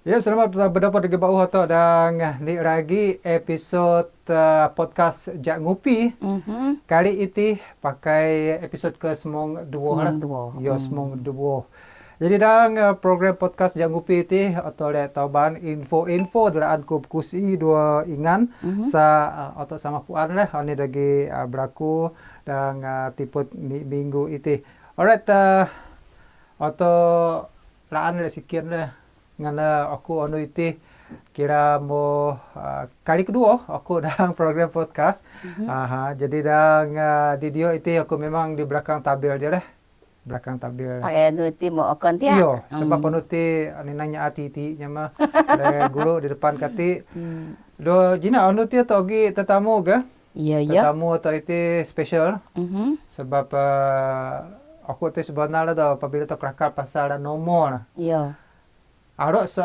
Ya, selamat berdapat di bawah atau dan ni lagi episod podcast Jak Ngupi. Kali ini pakai episod ke semong dua lah. Semong dua. Ya, semong dua. Jadi dalam program podcast Jak Ngupi ini atau lihat tauban info-info dalam ku kusi dua ingan atau sama puan lah. Ini lagi berlaku dan tiput ni minggu itu. Alright, atau laan lah sikit lah. Ngana aku anu itu kira mau kali kedua aku dalam program podcast. Jadi dalam di dia itu aku memang di belakang tabel je lah. Belakang tabel. Pakai nuti mau akon tiak. Iyo, sebab penuti ani nanya ati nyama ada guru di depan kati. Do jina anu ti atau gi tetamu ke? Iya. Tetamu atau itu special. Sebab aku tu sebenarnya dah apabila tu kerakar pasal nomor. Iya. Harus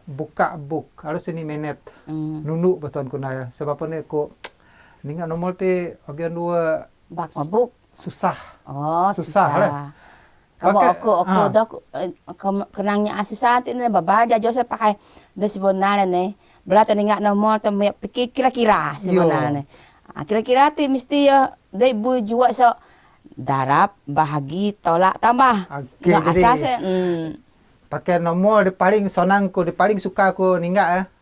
buka book, harus ini menet. Nunu betul kunaya. Sebab ni aku ningat nomor ti agian dua book susah. Oh, susah lah. Kamu aku dah kenangnya susah ti ni babaja Joseph pakai dah sebenarnya ni. Berarti ningat nomor tu pikir kira-kira sebenarnya. Kira-kira ti mesti ya dia ibu juga so darab bahagi tolak tambah. Okay, nggak asas pakai nomor di paling sonangku, di paling suka aku ninggak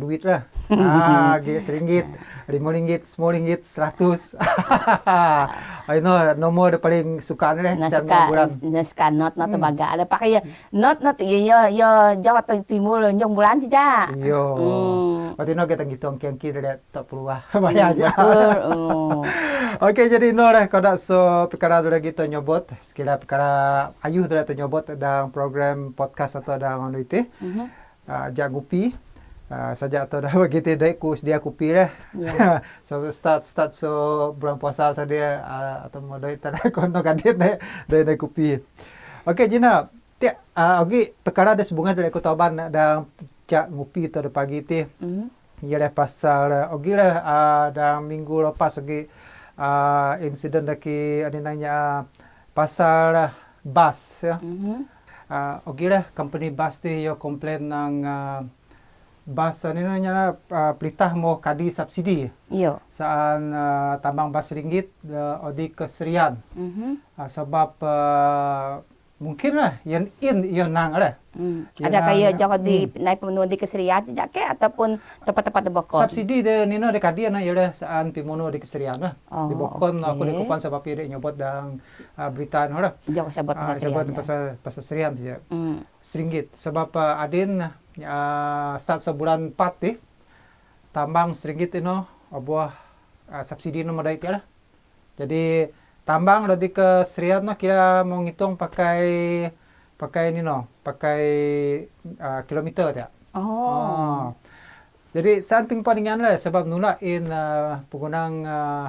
duit lah. RM1, RM5, RM10, RM100. Itu nomor di paling suka ni setiap bulan. Suka not baga ada pakai ya not ya Jawa Timur nyong bulan saja. Iyo. Waktu itu kita ngitung kian-kian dia tak perlu bayar aja. Oke, jadi no lah kalau so perkara sudah kita nyobot, sekira perkara ayuh sudah tu nyobot dalam program podcast atau dalam anu itu. Jak Ngupi. Saja atau dah begitu dai ku sedia kopi lah. Yeah. So start so bulan puasa saja atau mau dai tanah kono kadit dai kopi. Okey Jina, tiap ogi perkara ada hubungan dengan Kotaban dan Jak Ngupi tu ada pagi ti. Ia dah pasal ogi lah dalam minggu lepas ogi insiden daki ada nanya pasal bas ya. Ogi lah company bas ti yo komplain nang bas ni nanya pelitah mau kadi subsidi. Iyo. Saan tambang bas ringgit odi keserian. Sebab mungkin lah yang nang lah. Ada kaya jauh di naik pemenuh di keserian sejak ke ataupun tempat-tempat di bokon. Subsidi de nino de kadi na yele saan pimuno di keserian lah. Di bokon aku di kupan sebab dia nyobot dang berita no lah. Jauh sabot pasal serian saja. RM1 sebab adin start sebulan 4 tambang RM1 ino abuah subsidi no modal lah. Jadi tambang dari ke serian no kira mau ngitung pakai ni no, pakai kilometer dia. Jadi samping palingan lah sebab nulain penggunaan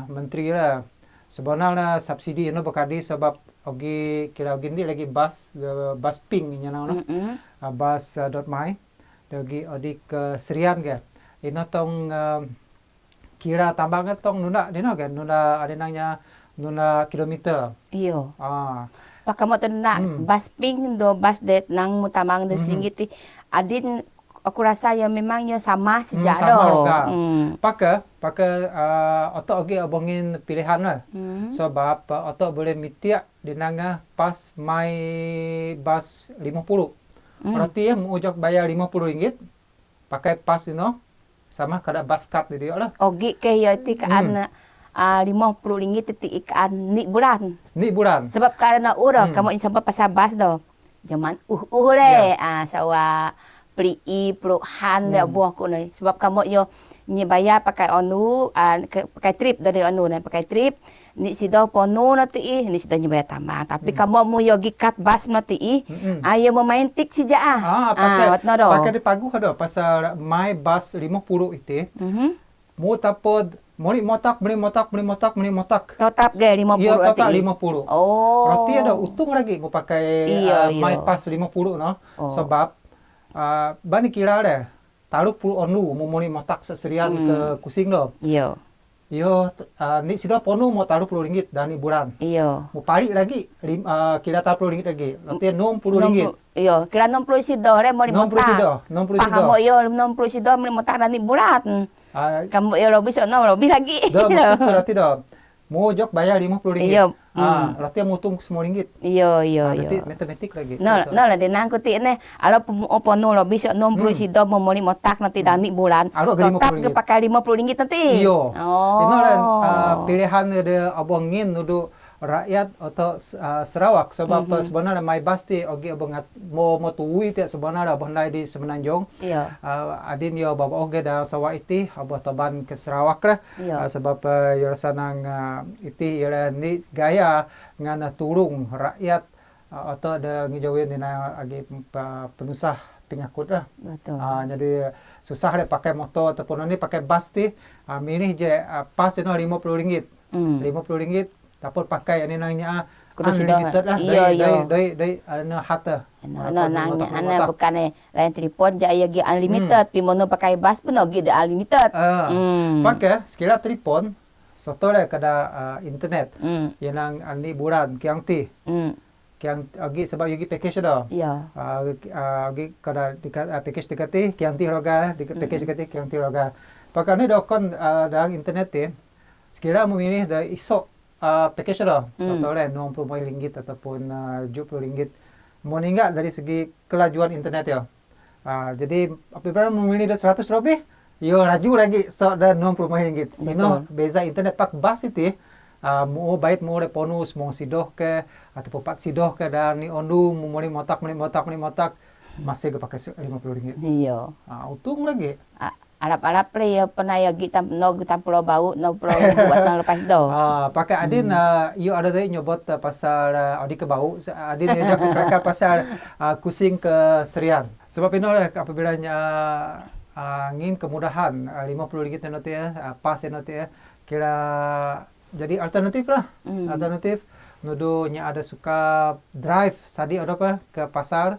menteri lah. Sebenarnya subsidi no berkadi sebab ogi kira ogi ni lagi bus pink ni no. Bus.my lagi odi ke serian ke. Ino tong kira tambang tong nuna dino kan nuna ada nanya nuna kilometer. Iyo. Pakai mo nak bus pink do bus det nang mutamang de singgiti adin aku rasa ya memang ya sama sejak do. Pakai otak ogi abongin pilihan lah. Sebab otak boleh mitiak di nanga pas my bus 50. Berarti ya mau ujak bayar RM50 pakai pas sama kada bus card dia lah. Ogi ke ya ti kan RM50 titik ikan ni bulan. Sebab karena kamu insabab pasal bas do. Zaman le sawa pli peluhan le buah ko ni. Sebab kamu yo ni bayar pakai pakai trip dari pakai trip ni sido pono na ti ni sido ni bayar tambah. Tapi kamu mo yo gikat bas na ti ayo mo main tik sija pakai di pagu ada pasal my bus 50 itu. Mo tapod beli motak. Tetap ge 50. Iya, total 50. Berarti ada untung lagi mau pakai my pass 50 no. Sebab bani kira deh. Taruh 10 onu mau motak seserian ke kusing do. Iya. ni sido ponu mau taruh RM10 dan ni bulan. Iyo. Mau pari lagi kira taruh RM10 lagi. Nanti RM60. Iyo, kira 60 sido re mo 60 sido, 60 sido. Kamu iyo 60 sido mo tak dan ni bulan. Kamu iyo lebih so lebih lagi. Dah maksud berarti dah. Mau jok bayar RM50. Iyo. Berarti mau tung RM10. Iyo. Nanti matematik lagi. No, le nang kuti ne. Alo ponu lebih so 60 sido mo mo tak nanti dan ni bulan. Tetap ke pakai RM50 nanti. Iyo. Oh. Ino lah pilihan de abongin nudu rakyat atau Sarawak sebab sebenarnya mai basti ogi abang mau tuwi te sebenarnya bandai di Semenanjung. Iya. Adin yo baba oge da sawa iti abah toban ke Sarawak lah. Sebab yo sanang iti yo ni gaya ngana turung rakyat atau ada ngijauin dina agi penusah penyakut lah. Betul. Jadi susah deh pakai motor ataupun ini pakai bus ti milih je pas itu RM50. RM50 tapos pakai ini nangnya unlimited lah dari hata. Nangnya ana bukan lain telepon je aya unlimited pi mono pakai bus pun ogi de unlimited. Pakai sekira telepon sotore kada internet. Yang ani bulan kiang ti. Kiang agi sebab yogi package dah. Iya. Agi kada package dekati kiang ti roga package dekati kiang ti roga. Pakai ni dokon dalam internet ti sekira memilih dari isok package dah. Contohnya RM60 ataupun RM70. Mau ninggal dari segi kelajuan internet ya. Jadi apabila memilih dari RM100, yo raju lagi so dan RM60. Ino beza internet pak bas itu mau bait mau reponus mau sidoh ke atau pat sidoh ke dan ni ondu mau motak masih ke pakai RM50. Iya. Untung lagi. Alap-alap le pernah ya kita pulau bau no pulau buat nang lepas do. Pakai adin you ada tadi nyobot pasal audi ke bau. Adin juga mereka pasal kusing ke Serian. Sebab ini apabila ingin kemudahan RM50 nanti pas nanti kira jadi alternatif lah. Alternatif nuduhnya ada suka drive sadi ada apa ke pasar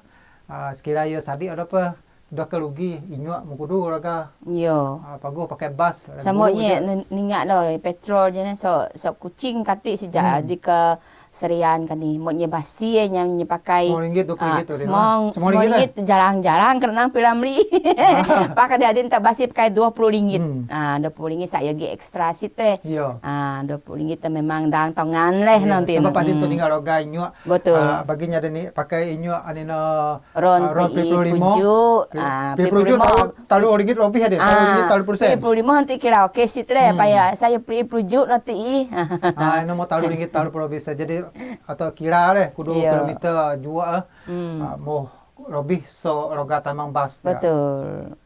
sekiranya sadi ada apa dah kerugi inyuak mukudu raga. Yo. Pago pakai bus. Samonya ningat lo petrol je so kucing kati sejak di ke Serian kan ni. Mo nya basi nya pakai RM10, RM20. RM10 jarang-jarang kena pilam li. Pakai dia adin tak basi pakai RM20. RM20 saya gi ekstra site. RM20 tu memang dang tongan leh nanti. Sebab adin tu tinggal raga inyuak. Betul. Baginya ada ni pakai inyuak anina ron 25. RM20 taruh RM1 lebih ada. Taruh persen. RM25 nanti kira okey sit leh. Payah saya RM20 nanti. Ini mau taruh RM1 taruh lebih saja. Jadi atau kira leh kudu kilometer jua mau lebih so roga tamang bas. Betul.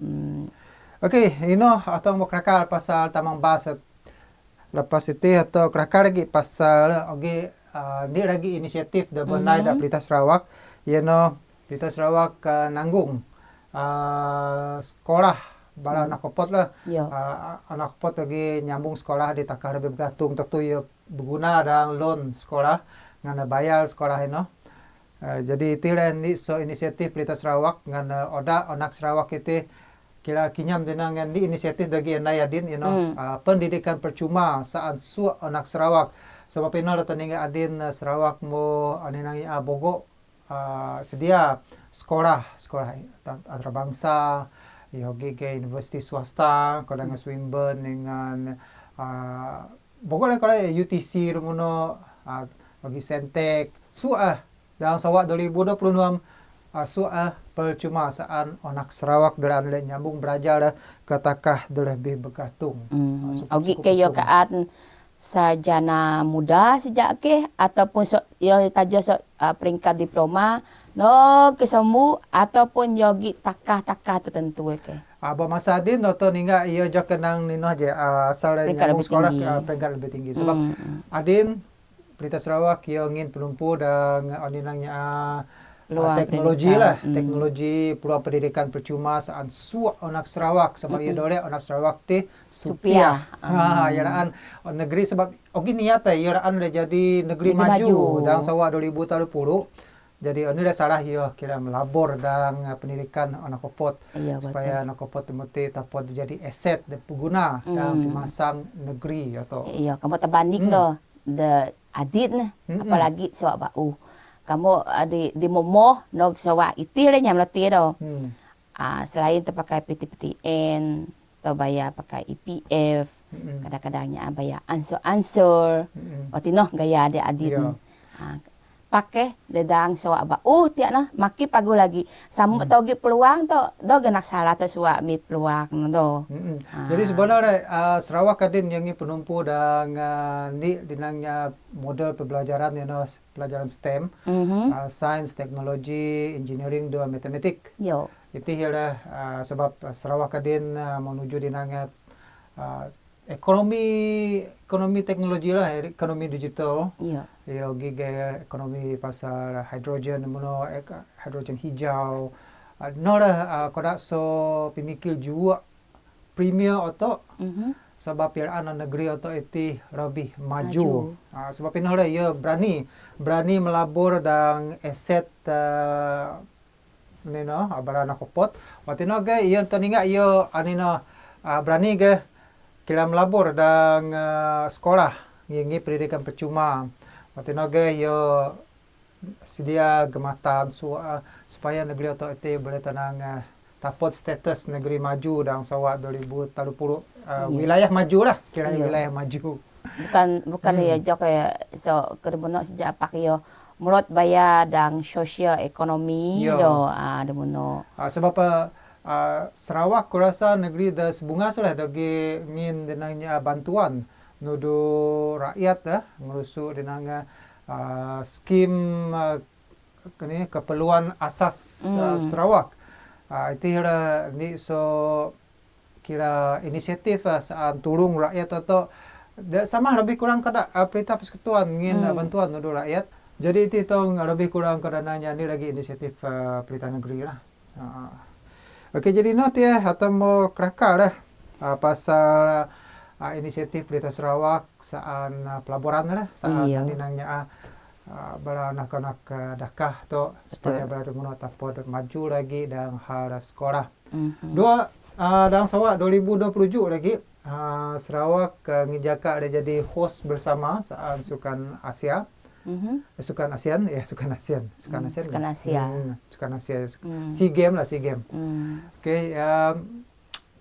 Okey, ino atau mau kerakal pasal tamang bas lepas itu atau kerakal lagi pasal ni lagi inisiatif da Bandai da Pelita Sarawak. Yano Pelita Sarawak nanggung sekolah bala anak kopot lah. Anak kopot lagi nyambung sekolah di takah lebih bergantung tentu ya berguna dan loan sekolah ngana bayar sekolah ino. Jadi itilah ni so inisiatif Pelita Sarawak ngana oda anak Sarawak itu kira kinyam dengan ni inisiatif dagi Nayadin pendidikan percuma saat su anak Sarawak. Sebab ino datang dengan adin Sarawak mo aninang bogo sedia sekolah antarabangsa yogi ke universiti swasta kadang Swinburne dengan pokoknya kalau UTC rumuno bagi Sentek dalam Sarawak 2026 percuma saat anak Sarawak dalam nyambung belajar ke takah lebih bergantung. Ogi kayo kaan sarjana muda sejak ke ataupun taja peringkat diploma no kesembu ataupun yogi takah tertentu ke. Aba masa adin noto ninga iyo jo kenang nino aja asal nyambung sekolah peringkat lebih tinggi sebab adin Pelita Sarawak iyo ngin pelumpu dan oninangnya teknologi lah, teknologi peluang pendidikan percuma saat su anak Sarawak sebab ia dole anak Sarawak ti supia. Yaraan negeri sebab ogi niat ya yaraan dah jadi negeri maju dalam Sarawak 2030 Jadi ini dah salah yo kira melabor dalam pendidikan anak kopot supaya anak kopot mesti dapat jadi aset dan pengguna dalam pemasang negeri atau iya kamu terbanding doh the adit nah apalagi sewak bau kamu di momoh nog sewak itir nyam letih doh selain terpakai PTPTN atau bayar pakai EPF kadang-kadangnya bayar ansur waktu noh gaya ada adit pakai dedang sewak bau tiak nah maki pagu lagi sama togi peluang do genak salah tu suak mit peluang do. Jadi sebenarnya Sarawak kadin yang penumpu dan ni dinangnya model pembelajaran pelajaran STEM, sains, teknologi, engineering dan matematik. Yo. Itu ialah sebab Sarawak kadin menuju dinangnya ekonomi teknologi lah, ekonomi digital. Iya. Ya, giga ekonomi pasal hidrogen, hidrogen hijau. Nora kodak so pemikir juga premier atau sebab piraan negeri atau itu lebih maju. Sebab ini ya berani melabur dan aset barang kopot. Waktu itu ia terningat ia berani kira melabur dan sekolah ini pendidikan percuma. Waktu itu ia sedia gematan supaya negeri atau itu boleh tenang dapat status negeri maju dan sawak 2030 wilayah maju lah kira wilayah maju. Bukan ya jok ya so kerbono sejak apa yo menurut bayar dan sosial ekonomi do demono. Sebab Sarawak kurasa negeri dah sebunga salah dagi ngin denangnya bantuan nudu rakyat ngerusuk denangnya skim keperluan asas Sarawak. Itu ni so kira inisiatif saat turung rakyat atau sama lebih kurang kada perintah persekutuan ngin bantuan nudu rakyat. Jadi itu tong lebih kurang kadananya ni lagi inisiatif perintah negeri lah. Okey jadi nanti atau mau kerakar pasal inisiatif Perintah Sarawak saat pelaburan lah saat nangnya bara anak-anak dakah tu supaya berada menotap maju lagi dan hal sekolah. Dua dalam Sarawak 2027 lagi Sarawak ngejaka ada jadi host bersama saat Sukan Asia. Sukan ASEAN. SEA Games. Okey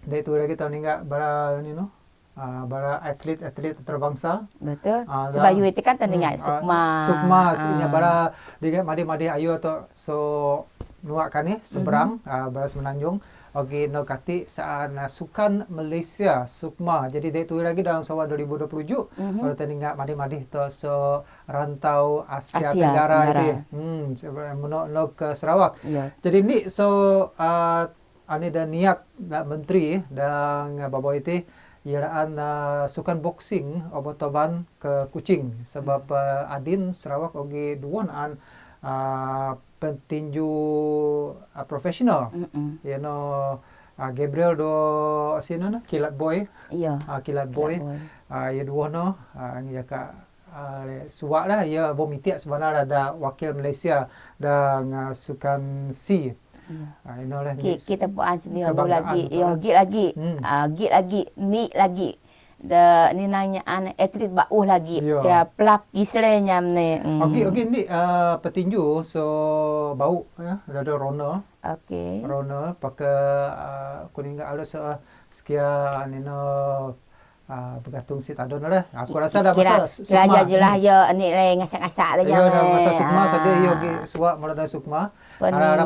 dari itu lagi tahun ini bara bara atlet terbangsa. Betul. Sebab itu kan tandingan Sukma ini bara diga madi ayo atau so nuakan seberang bara Semenanjung. Okey no kati saat Sukan Malaysia Sukma. Jadi dari itu lagi dalam Sarawak 2027 baru tandingan madi tu so rantau Asia Tenggara itu. Menok ke Sarawak. Jadi ni so ani dah niat menteri dan bawa itu iraan sukan boxing obat-oban ke Kuching sebab adin Sarawak ogi duan petinju profesional. Gabriel do sino Kilat Boy. Kilat Boy. Ya dua ni jaka suak lah ya bomitiak sebenarnya ada wakil Malaysia dan sukan SEA. Kita buat sendiri lagi git lagi ni lagi ni nanya atlet bau lagi kira pelapis nyam ni okey ni petinju so bau ada Ronald Ronald pakai kuning ada sekian bergantung sit adon lah. Aku rasa dah masa Sukma. Kira jelah ya ni le ngasak-ngasak dah. Ya dah masa Sukma sada yo suak mulai Sukma. Harap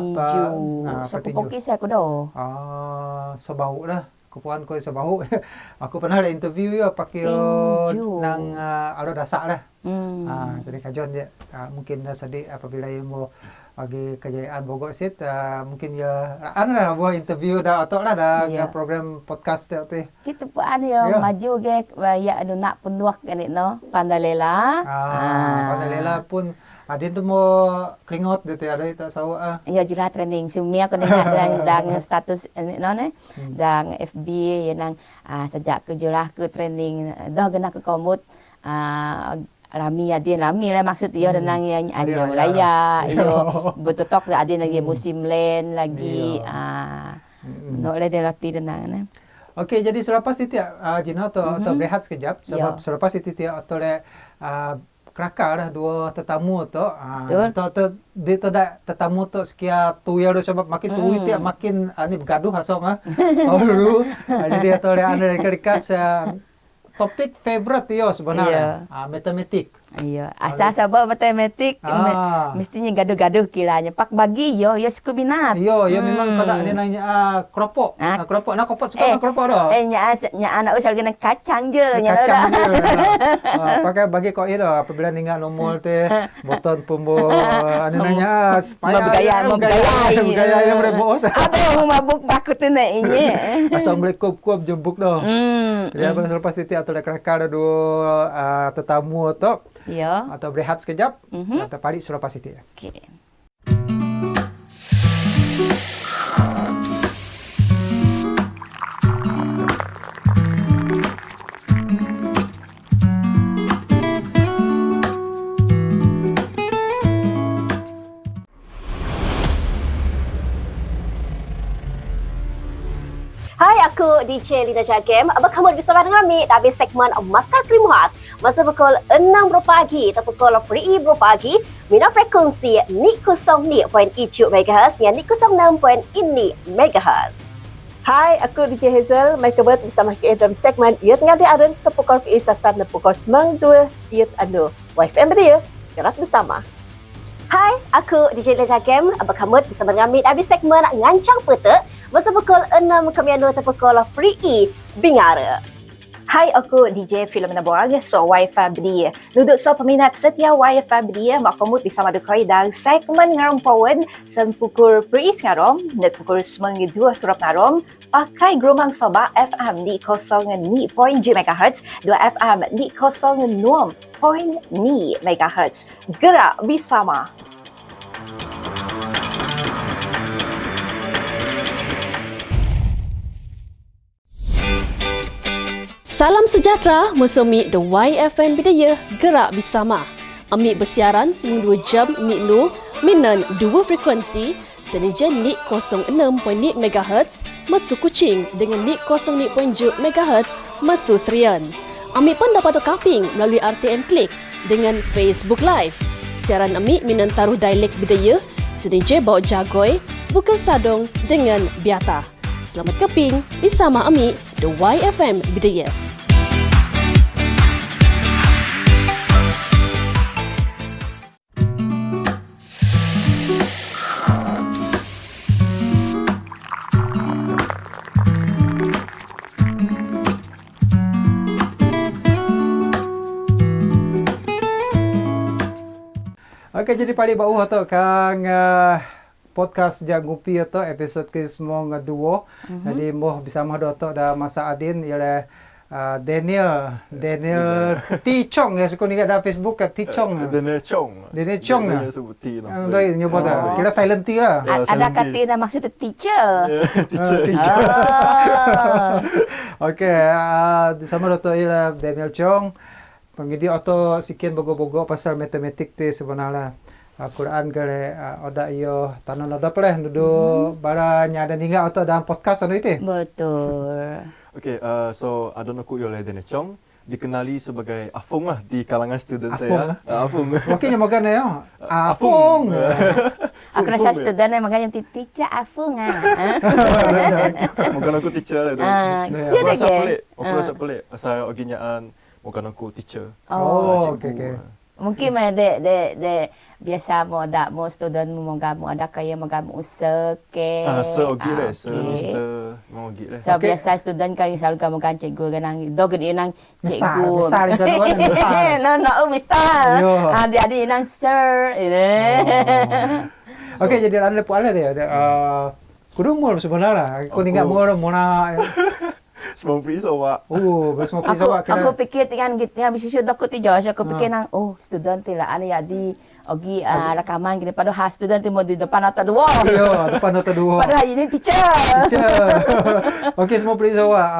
so pokok saya aku dah. So bau lah. Kupuan ko sa bahu. Aku pernah ada interview yo pakai nang alo dasak lah. Jadi kajon dia mungkin dah sedi apabila mo bagi kejayaan Bogor sit mungkin ya lah buat interview dah atau lah dah program podcast tu. Kita pun ya maju ge ya anu nak penduak kan no Pandalela. Pandalela pun adin tu mau klingot dia ada tak sawa ya jurah training sumia ko dengan status no ne dan FB ya nang sejak ke jurah ke training dah gena ke komut rami lah maksud iyo dan yang anyo raya iyo betutok ada lagi musim lain lagi no le de lati dan Okey, jadi selepas itu Jina atau berehat sekejap sebab selepas itu atau le kelakar dah dua tetamu tu dia tu dah tetamu tu sekian tu ya sebab makin tu itu makin ni bergaduh asong dulu jadi atau le anda rekas topik favorite dia sebenarnya matematik. Iya, asal sebab matematik mestinya gaduh-gaduh kiranya. Pak bagi yo suka minat. Yo memang kada dia nanya keropok. Keropok nak keropok suka keropok dah. Nya anak usah kena kacang je nya. Kacang je. Pakai bagi kau itu apabila ningat nomor teh boton pembo anu nanya supaya bergaya yang boleh bos. Ada mabuk baku tu nak ini. Asal boleh kup-kup jembuk dah. Jadi selepas itu atau dah kelakar dua tetamu tu. Ya. Atau berehat sekejap, atau balik selepas itu. Okey. Hai, aku DJ Lina Jagem. Kamu bersama dengan kami dalam segmen Makan Krim Khas. Masa pukul 6 pagi atau pukul 3 pagi, mina frekuensi Nik 0.7 MHz yang Nik 06.6 MHz. Hai, aku DJ Hazel. Mereka bersama kita dalam segmen Yut Ngadi Arun sepukul keisasar dan pukul 92 Yut Anu. YFM dia, gerak bersama. Hai, aku DJ Lina Jagem. Kamu bersama dengan kami dalam segmen Ngancang Peta. Masa pukul 6 Kamianu atau pukul 3 Bingara. Hai, aku DJ Filomena Borag, so Wi-Fi dia. Duduk so peminat setia Wi-Fi dia, mak kamu bersama dekoi dari segmen ngarom pawan sempukul peris ngarom, net pukul 92 turap ngarom, pakai geromang soba FM di 0.2 MHz, 2 FM di 0.6 MHz. Gerak bersama. Salam sejahtera, musumi The YFN Bidaya Gerak Bersama. Amik bersiaran 92 jam Nik Lu, minan dua frekuensi, senija Nik 06.6 MHz, Mesu Kuching dengan Nik 0.7 MHz, Mesu Serian. Amik pun dapat kaping melalui RTM Klik dengan Facebook Live. Siaran amik minan taruh dialek Bidaya, senija bawa jagoi, Bukar Sadong dengan Biata. Selamat keping bersama amik The YFM Bidaya. Okey, jadi pali bau atau kang podcast Jagupi atau episod ke semua ngaduo. Jadi moh bisa mah atau dah masa adin ialah Daniel T Chong ya suka ni ada Facebook ke T Chong. Daniel Chong. Daniel Chong ya. Sebut T lah. Doi nyebut kira silent T lah. Ada kata dah maksud teacher. Teacher. Okey, sama Dr. ialah Daniel Chong. Pengidi atau sekian bogo-bogo pasal matematik tu sebenarnya Quran gare oda iyo tanon oda peleh duduk baranya ada ninga atau dalam podcast anu itu. Betul. Okay, so adon aku oleh Daniel Chong dikenali sebagai Afung lah di kalangan student saya. Afung. Okey nyamogan ya. Afung. Aku rasa student makanya teacher Afung Bukan aku teacher lah tu. Aku rasa pelik. Aku rasa pelik. Asal oginyaan bukan aku teacher. Oh, okey. Mungkin de biasa mo student mo ada kaya magamu usake. Ogi le, semester mau ogi le. So biasa student kaya selalu kamu kan cikgu ganang dog di nang cikgu. Mister. No, mister. Dia nang sir. Okey, jadi anda lepas ada dia. Kudu mul sebenarnya. Aku ingat mul mona. Semua pisau pak. Semua pisau pak. Aku fikir dengan bisu aku tiga. Aku fikir nang student tila ani adi ogi rakaman gini pada student mau di depan atau dua. Yo, depan atau dua. Pada ini teacher. Okey, semua pisau pak.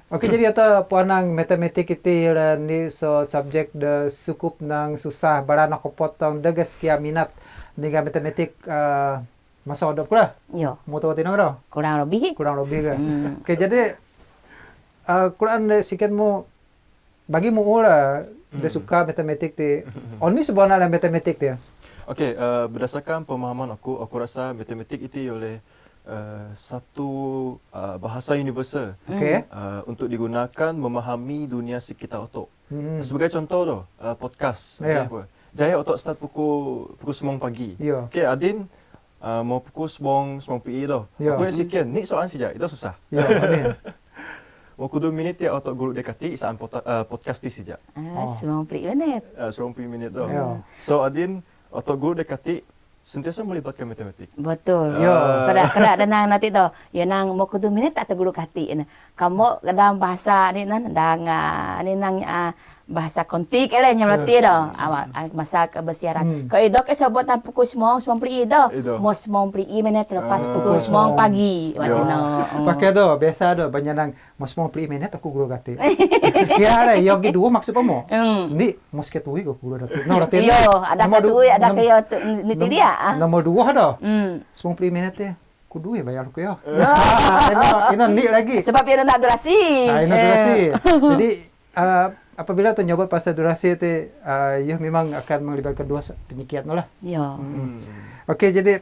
Oke, jadi atau puanang matematik itu ni so subjek de sukup nang susah barana ko potong degas kia minat dengan matematik masa odop kula. Yo, Mau tahu tinang ro? kurang lebih. Kurang lebih kan. Oke, jadi Quran sikat mu bagi mu ula de suka matematik ti. Oni sebenarnya matematik ti. Okey, berdasarkan pemahaman aku rasa matematik itu oleh satu bahasa universal Okey. untuk digunakan memahami dunia sekitar otak. Sebagai contoh tu, podcast. Ya. Apa? Jaya otak start pukul 9 pagi. Ya. Okey, Adin mau pukul 9 PI tu. Ya. Aku yang sekian, ni soalan saja, itu susah. Ya, oni. Mau 2 minit ya otak guru dekati saat podcast ti saja. Semua beri minit. 20 minit tu. Ya. So Adin otak guru dekati sentiasa melibatkan matematik. Betul. Yo. Kada nang nanti tu. Ya nang mau kudu minit tak tegulu kati. Kamu dalam bahasa ni nang ni nang bahasa kontik ele nyelati do. Awak masa kebesiaran. Ko idok sebut tan pukul 9 pri do. Mo 9 pri minit lepas pukul 9 pagi. Watino. Pakai do, biasa do banyak nang mas mau beli minat aku guru kati. Sekian yogi dua maksud apa mo? Ni musket ui ko guru dati. No dati. Yo, ada katui, ada kayo niti dia. Nomor 2 do. 10 minit ya. Kudu ya bayar ko yo. Ini ni lagi. Sebab dia nak durasi. Ini durasi. Jadi apabila tu nyoba pasal durasi itu, ya memang akan melibatkan dua penyikiat no lah. Yo. Okey, jadi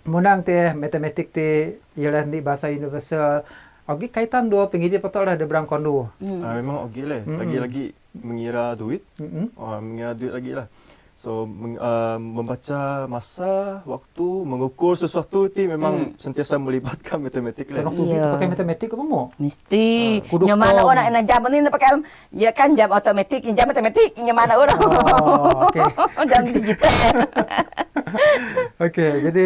menang teh matematik teh ialah ni bahasa universal. Ogi kaitan dua pengidip atau ada berang kondu. Memang okey lah. Lagi-lagi mengira duit. Mengira duit lagi lah. So membaca masa, waktu, mengukur sesuatu itu memang sentiasa melibatkan matematik lah. Tenok tubi tu pakai matematik apa mo? Mesti. Kudu Yang mana kom. orang nak jam ni nak pakai ya kan jam automatik, jam matematik, yang mana orang. Okey. Jam digital. Okey, jadi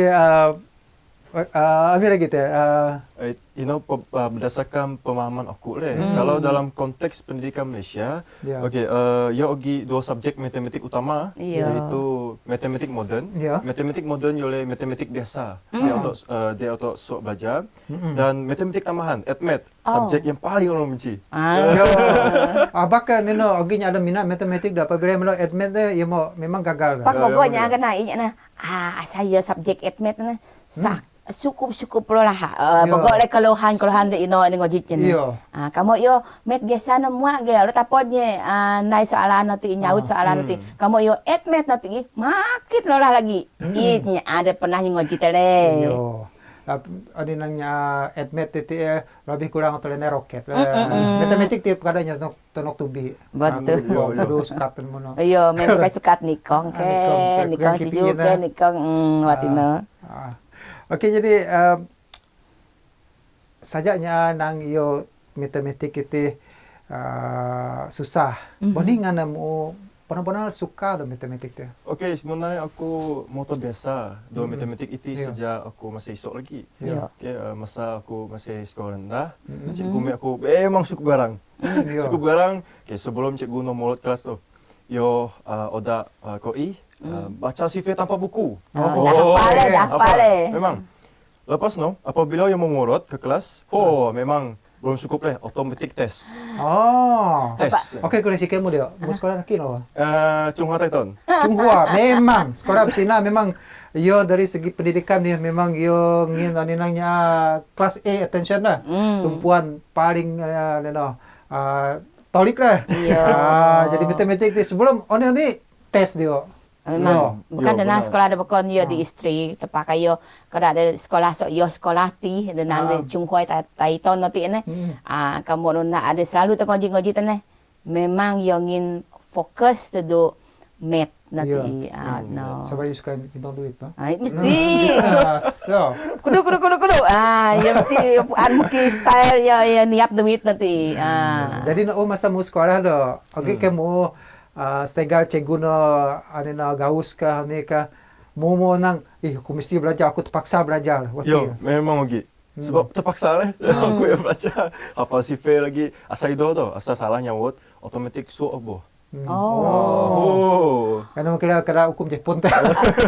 Amir lagi teh. Berdasarkan pemahaman aku lah. Kalau dalam konteks pendidikan Malaysia, Ya. okey, ya ogi dua subjek matematik utama, Ya. iaitu matematik moden. Ya. Matematik moden ialah matematik biasa. Dia untuk sok belajar dan matematik tambahan, ADMAT, subjek yang paling orang benci. Yo. Bahkan nino ogi nya ada minat matematik dah apabila melo admit dia ya mo memang gagal dah. Pak pokoknya kena inya na. Saya subjek admit na sak cukup lah. Pokok le keluhan de ino ni ngojit ni. Kamu yo met biasa na muak ge lo tapodnya nai soalan nanti nyaut soalan nanti. Kamu yo admit nanti makin lo lah lagi. Inya ada pernah ngojit le. Yo. Ada nanya admit titi lebih kurang atau lainnya roket. Matematik tiap kadanya tonok tubi. Betul. Aduh sukatan mono. Yo, memang kai sukat nikong ke, nikong si juga nikong watino. Okey, jadi sajaknya nang yo matematik itu susah. Bandingan mu benar-benar suka do matematik tu. Okey, sebenarnya aku motor biasa do matematik itu sejak aku masih esok lagi. Okey, masa aku masih sekolah rendah, cikgu aku memang suka garang. Suka garang. Okey, sebelum cikgu nomor kelas tu, yo oda koi baca sifir tanpa buku. Dah hafal. Memang. Lepas no, apabila yang mengurut ke kelas, memang belum cukup lah, automatic test. Test. Okey, kalau sikit mu dia, mu sekolah lagi no. Chunghua Taiton. Chunghua, memang sekolah Cina memang yo dari segi pendidikan dia memang yo ngin aninangnya kelas A attention lah. Tumpuan paling tolik lah. Jadi matematik dia sebelum oni tes dia. Memang bukan tenang sekolah ada bekon yo di istri terpakai yo kada ada sekolah yo sekolah ti dan ada Chunghua Taiton nanti ni. Kamu nak ada selalu tergoji-goji teneh. Memang yo ngin fokus tu math nanti. No. Sebab you suka hitung duit no. Mesti. Kudu. Ya mesti mungkin style ya niap duit nanti. Jadi masa mu sekolah do. Okey kamu stegal cikgu no anina gaus ka ni ka mo nang aku mesti belajar, aku terpaksa belajar. Yo, memang okey. Sebab terpaksa lah. Aku yang belajar. Hafal sifir lagi. Asal itu asal salah nyawut, automatik so oboh. Oh. Ano kira kada hukum Jepun teh.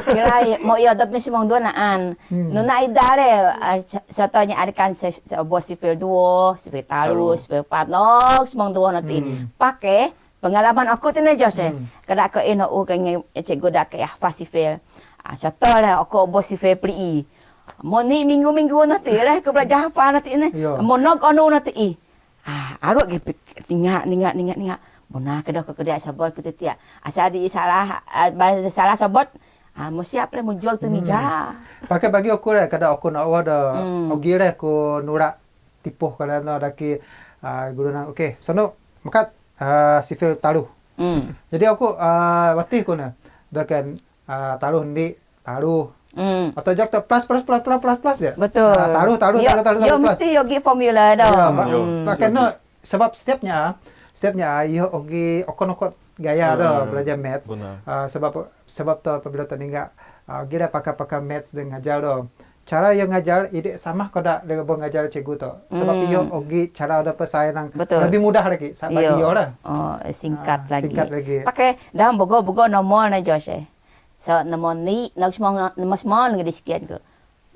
Kira mo yo dap ni simong dua naan. No na idare satunya arikan sa bos sipil duo, sipil talu, sipil patno, simong duo nanti. Pakai pengalaman aku tu ni Jose. Kada ko ino u kang cikgu dak ya fasifil. Contoh lah aku bos sipil PRI. Mo ni minggu-minggu nanti lah aku belajar hafal nanti ni. Mo nok anu nanti. Arut tingak. Bona kedah kedai sabot kita tiak. Asal di salah sabot, mo siap lah mo jual tu mija. Pakai bagi aku lah kada aku nak ada. Ogi lah aku nurak tipuh kada nak daki guru nang. Okey, sono makat sifil taluh. Jadi aku watih aku na. Dakan taluh ni taluh. Atau jak plus ya. Betul. Taruh Yo plus. mesti yogi formula dah. Pakai no sebab setiapnya yo ogi okon gaya dah belajar maths. Sebab tu apabila tadi enggak kita pakai maths dengan ngajar dah. Cara yang ngajar ide sama kada dengan ngajar cikgu tu. Sebab yo ogi cara ada pesaing lebih mudah lagi sebab yo lah. Oh, singkat lagi. Singkat lagi. Pakai dah bogo nomor na Josh. So nomor ni nak semua ngedi sekian ke.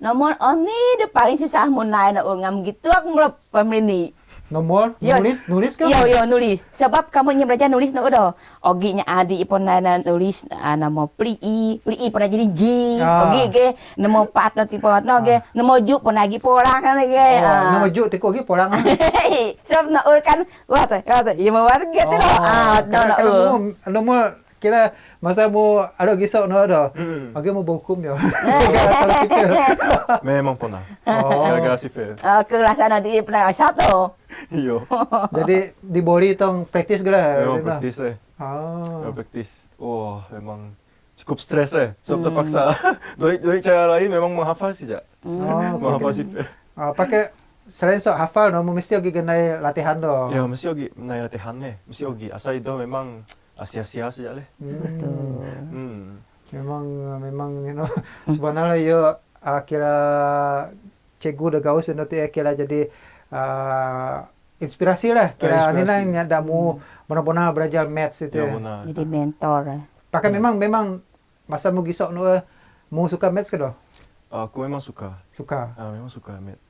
Nomor ni dia paling susah mun naik nak ngam gitu aku mulai pemini. Nomor nulis ke? Yo nulis. Sebab kamu nya belajar nulis nak dah. Ogi nya adik pun nulis nama PRI pernah jadi G. Ogi ke nama 4 nanti pun ke. Nama juk pun lagi polang kan lagi. Nama juk tiko ogi polang. Sebab nak urkan wah ya mau wat gitu dah. Nomor kira masa mu ada gisau no ada. Ogi mu hukum dia. Memang pernah. Gara-gara sifil. Kelas nanti pernah satu. Iyo. Jadi di boli tong praktis gila. Memang praktis Memang praktis. Oh, memang cukup stres Sebab terpaksa. Doi cara lain memang menghafal saja. Menghafal sifil. Pakai selain sok hafal no mesti ogi kena latihan do. Ya, mesti ogi kena latihan Mesti ogi. Asal itu memang sia-sia saja Betul. Memang sebenarnya yo kira cikgu dah gaus nanti kira jadi inspirasi lah kira ini lah yang ada mu benar-benar belajar maths itu. Jadi mentor. Pakai memang masa mu gisok nu mu suka maths ke doh? Aku memang suka. Memang suka maths.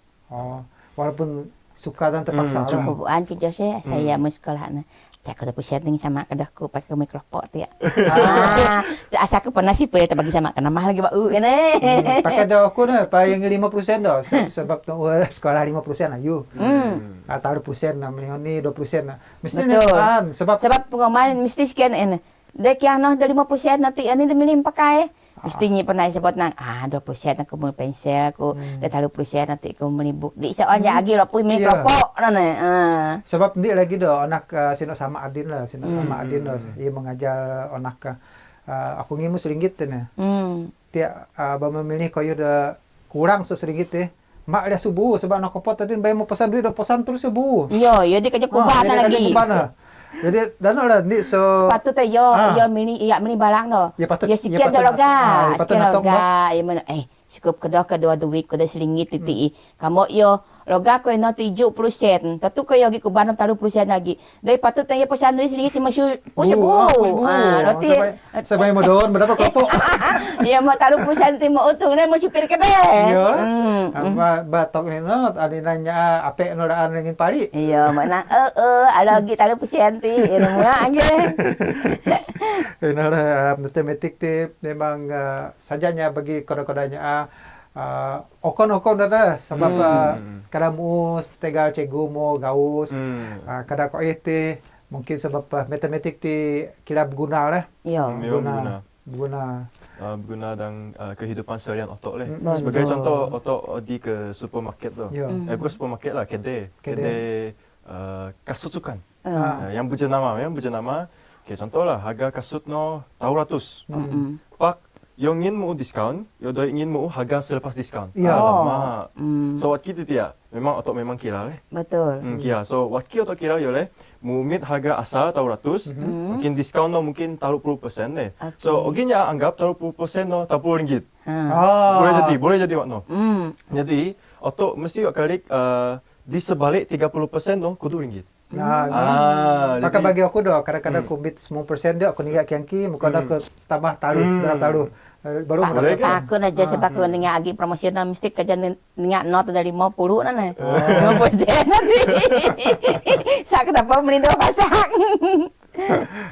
Walaupun suka dan terpaksa. Cukupan ke Jose saya mau sekolah na. Aku dah sharing sama kedahku pakai mikrofon tu ya. Asa aku pernah sih tak bagi sama kena mahal lagi bau kan pakai dah aku dah pa yang 5% dah sebab tu sekolah 5% ayu. Taruh % na ni 20% na. Mesti kan sebab pengumuman mesti sekian dek yang noh dari 50% nanti ini demi pakai. Mestinya pernah sebut nang 20% aku mau pensel aku dah taruh % nanti aku beli buku. Di soalnya lagi lapui mikrofon na. Sebab ndi lagi dah anak sino sama Adin lah, ia mengajar anak aku ngimu seringgit na. Tiap memilih koyo dah kurang seringgit mak dia subuh sebab nak kopot tadi bayar mau pesan duit dah pesan terus subuh. Iya, dia kerja kubana lagi. Jadi dano lah ni so sepatutnya yo mini barang no. Ya sikit dah loga. Sikit loga. Ya mana cukup kedua duit kuda selingit titik. Kamu yo loga ko no 70%. Tentu ko yogi ku banam 30% lagi. Dari patutnya ya pesan duit selingit masuk pusibu. Nanti sabay mo doon berapa kelompok. Ya mau 30% mo utung na mo sipir ka deh. Iya. Batok ni no adi nanya ape no daan ngin pari. Iya, mana ada lagi 30% ti. Murah aja. Matematik ti memang sajanya bagi koda-kodanya okon dah sebab kada mu tegal cikgu mo gaus kada ko ite mungkin sebab matematik ti kira berguna lah. Iya, berguna dan kehidupan seharian otok sebagai contoh otok di ke supermarket tu. Bukan supermarket lah, kedai kasut sukan. Yang berjenama contoh lah harga kasut no tahu ratus. Pak yang ingin mau diskaun, yang ingin mau harga selepas diskaun. Alamak. So wat kita tiap, memang kira Betul. Kira. So wat kita kira mau mit harga asal tahu ratus, mungkin diskaun no mungkin taruh 10% So oginya anggap taruh 10% no taruh RM10. Boleh jadi wat no. Jadi otok mesti wak kalik di sebalik 30% no kudu RM1. Maka bagi aku dah kadang-kadang aku bit 10% dia aku ningat kiangki muka dah ke tambah taruh dalam taruh. Baru aku nak jadi sebab aku ningat lagi promosional mesti kerja ningat not dari 50 nana. 50% nanti. Sak dapat melindung pasak.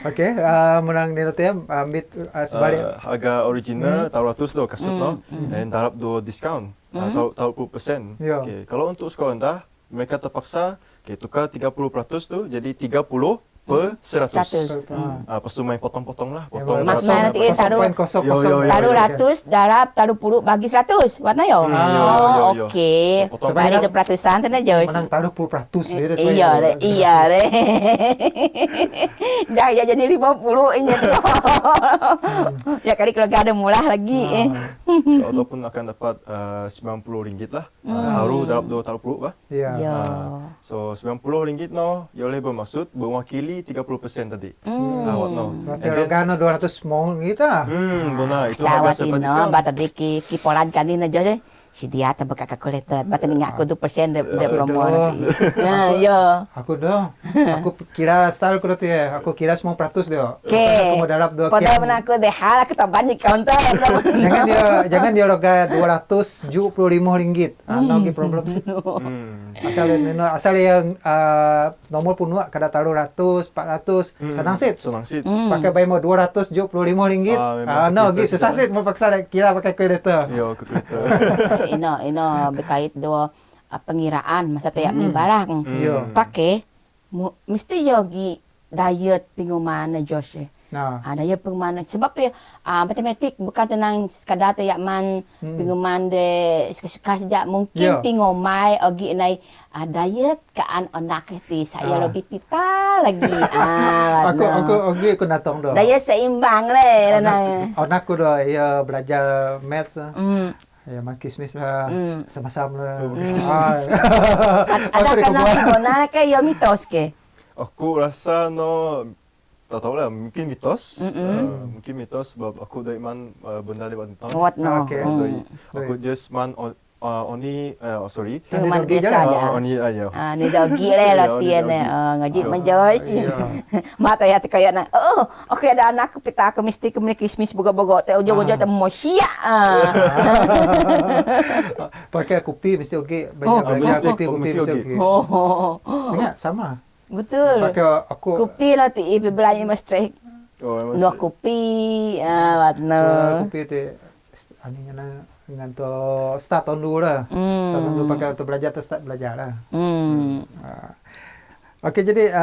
Okey, menang ni tu ya, bit sebalik harga original taruh 100 doh kasut no, dan tarap do discount taruh 10%. Okey, kalau untuk sekolah rendah mereka terpaksa tukar 30% tu jadi 30 per 100. Pastu main potong-potong lah. Makna nanti taruh taruh 100, darab taruh 10 bagi 100. Warna yo. Okey. Sebab ni tu peratusan tu aja. Menang taruh 10% dia sesuai. Iya le. Dah ya jadi 50 ini. Ya kali kalau ada murah lagi. So ataupun akan dapat RM90 lah. Taruh darab 2 taruh 10 bah. Ya. So RM90 no, ia boleh bermaksud mewakili 30% tadi. Awak no. Berarti organo 200 mau kita. Benar. Itu Sawat harga ino, diskaun. bata di kipolan kanina jo. Si dia tak buka calculator. Bata ni aku 2% de promo. Ya. Aku dah. Aku kira style aku tu ya. Aku kira 10% dia. Okey. Aku mau darab 2 Pada mana aku deh hal aku tak banyak counter. jangan dia harga RM275. No problem sih. Asal yang nomor pun kada taruh 100, 400, senang sit. Pakai bayar mau RM275. No, susah sit mau paksa kira pakai kalkulator. Ya, kalkulator. Ino berkait do pengiraan masa tiap ni barang. Pakai mesti yogi diet pengumuman Josh. Diet pengumuman sebab matematik bukan tenang sekadar tiap man pengumuman de suka saja mungkin pengumai ogi nai diet kaan anak ti saya lebih pita lagi. Aku natong do. Diet seimbang le anakku do ya belajar maths. Ya, kismis lah, sama-sama lah. Ada kenapa ke ya mitos ke? Aku rasa no, tak tahu lah, mungkin mitos. Mungkin mitos sebab aku dari man benda lewat tentang. What no? Aku just man oni sorry. Pengumuman biasa aja. Oni aja. Ni dogi le latihan ngaji menjoy. Mata ya kayak nak. Okey ada anak pita aku mesti ke kismis boga-boga teh ujung-ujung teh mau sia. Pakai kopi mesti okey. Banyak kopi mesti okey. Ingat sama. Betul. Pakai aku kopi lah tu ibu belanja mesti. No kopi warna. Kopi teh aninya dengan tu start tahun dulu lah. Start tahun dulu pakai tu belajar tu start belajar lah. Okey jadi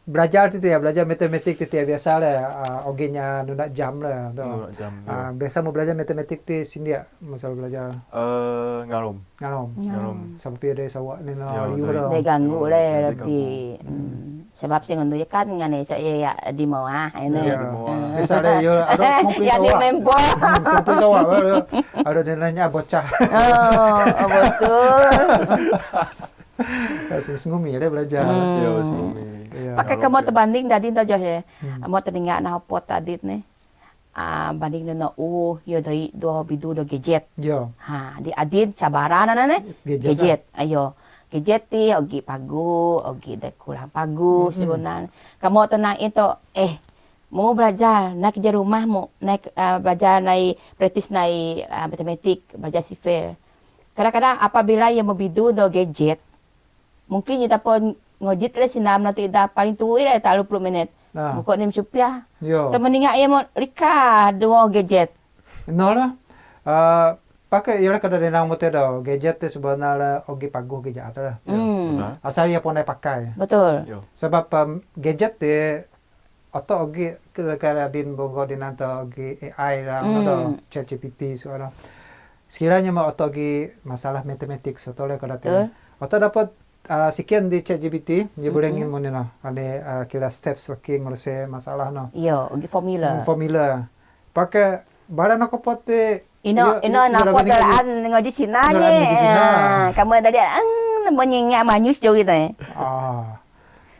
belajar tu ya belajar matematik tu ya biasa lah. Ogenya nuna jam lah. Jam. Biasa mau belajar matematik tu sini ya masalah belajar. Ngarom. Sampai ada sawak ni lah. Dia ganggu le roti. Sebab sing untuk kan ngane saya di bawah ini. Misalnya yo ada semua ya di mempo. Semua sawak ada nilainya bocah. Betul. Kasih ngumi ada belajar. Ya ngumi. Pakai kamu terbanding tadi tu je. Mau teringat nah pot tadi ni. Banding na yo dari dua bidu do gadget. Yo. Di adin cabaran na gadget. Ayo. Gadget ti ogi pagu, ogi dah kurang pagu sebenarnya. Kamu tenang itu mau belajar nak kerja rumah mau naik belajar naik praktis naik matematik belajar sifir. Kadang-kadang apabila yang membidu do gadget mungkin kita pun ngojit le sinam nanti dah paling tua le 30 minit. Buka ni mencupiah. Temen ingat ia mau lika dua gadget. No lah. Pakai ialah kada denang mote dah. Gadget tu sebenarnya ogi pagu gadget lah. Asal ia pun pakai. Betul. Sebab gadget tu atau ogi kada din bongo din nanti ogi AI lah, atau ChatGPT soalnya. Sekiranya mau atau ogi masalah matematik soalnya kada tu. Atau dapat sekian di ChatGPT, dia boleh ingin mana no. Ada kira steps working ngurus masalah no. Iya, ogi formula. Formula. Pakai barang aku pote Ino na potalaan ngaji sinanya. Kamu tadi menyengat manyus jauh gitu.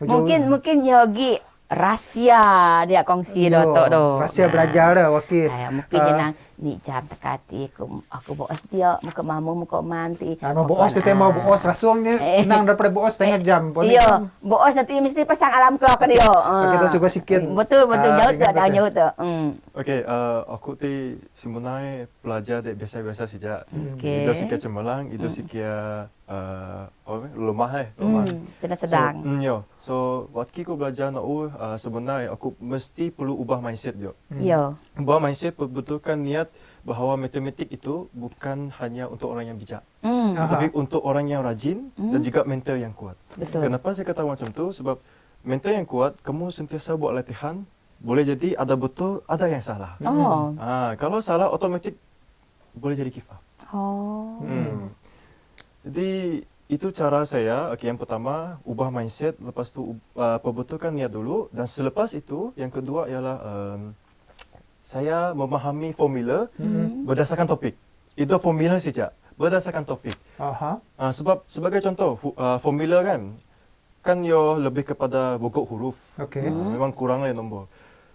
Mungkin yogi rahasia dia kongsi dotok do. Rahasia belajar dah wakil. Mungkin ni jam takati aku boos dia muka mamu muka manti. Mau boos dia mau boos rasungnya nang daripada boos tengah jam. Iya, boos nanti mesti pasang alarm clock dia. Kita cuba sikit. Betul jauh tu ada jauh tu. Okey, aku ti sebenarnya pelajar dek biasa-biasa saja. Okey. Itu sikit cemerlang, itu sikit lemah lemah. Sedang. So waktu aku belajar nak sebenarnya aku mesti perlu ubah mindset dia. Yo. Ubah mindset betulkan niat bahawa matematik itu bukan hanya untuk orang yang bijak. Tapi untuk orang yang rajin dan juga mental yang kuat. Betul. Kenapa saya kata macam tu? Sebab mental yang kuat, kamu sentiasa buat latihan, boleh jadi ada betul, ada yang salah. Kalau salah, otomatik boleh jadi kifah. Jadi itu cara saya. Yang pertama, ubah mindset. Lepas tu perbetulkan niat dulu. Dan selepas itu, yang kedua ialah saya memahami formula berdasarkan topik. Itu formula saja, berdasarkan topik. Sebab sebagai contoh, formula kan yo lebih kepada bokok huruf. Memang kurang lah nombor.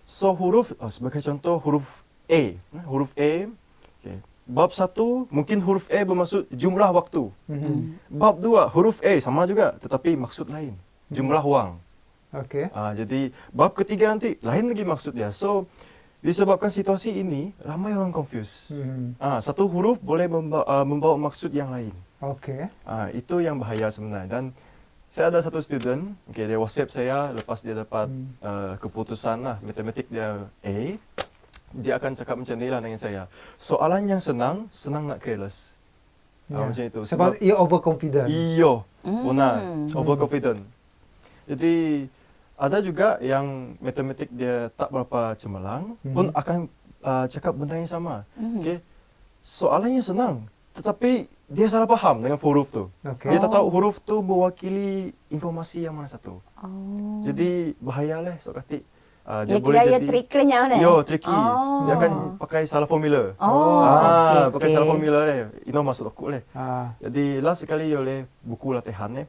So huruf, sebagai contoh huruf A. Huruf A, okay. Bab 1, mungkin huruf A bermaksud jumlah waktu. Bab 2, huruf A sama juga, tetapi maksud lain. Jumlah wang. Jadi bab ketiga nanti, lain lagi maksud dia. So, disebabkan situasi ini, ramai orang confuse. Satu huruf boleh membawa maksud yang lain. Itu yang bahaya sebenarnya. Dan saya ada satu student, dia WhatsApp saya lepas dia dapat keputusan matematik dia A. Dia akan cakap macam ni lah dengan saya. Soalan yang senang nak careless. Macam itu. Sebab ia overconfident. Iya, benar. Overconfident. Jadi ada juga yang matematik dia tak berapa cemerlang pun akan cakap benda yang sama. Soalannya senang, tetapi dia salah faham dengan huruf tu. Dia tak tahu huruf tu mewakili informasi yang mana satu. Jadi bahayalah sok katik. Dia boleh jadi triknya ni. Tricky. Dia akan pakai salah formula. Pakai salah formula ni. Ini maksud aku leh. Jadi last sekali oleh buku latihan ni.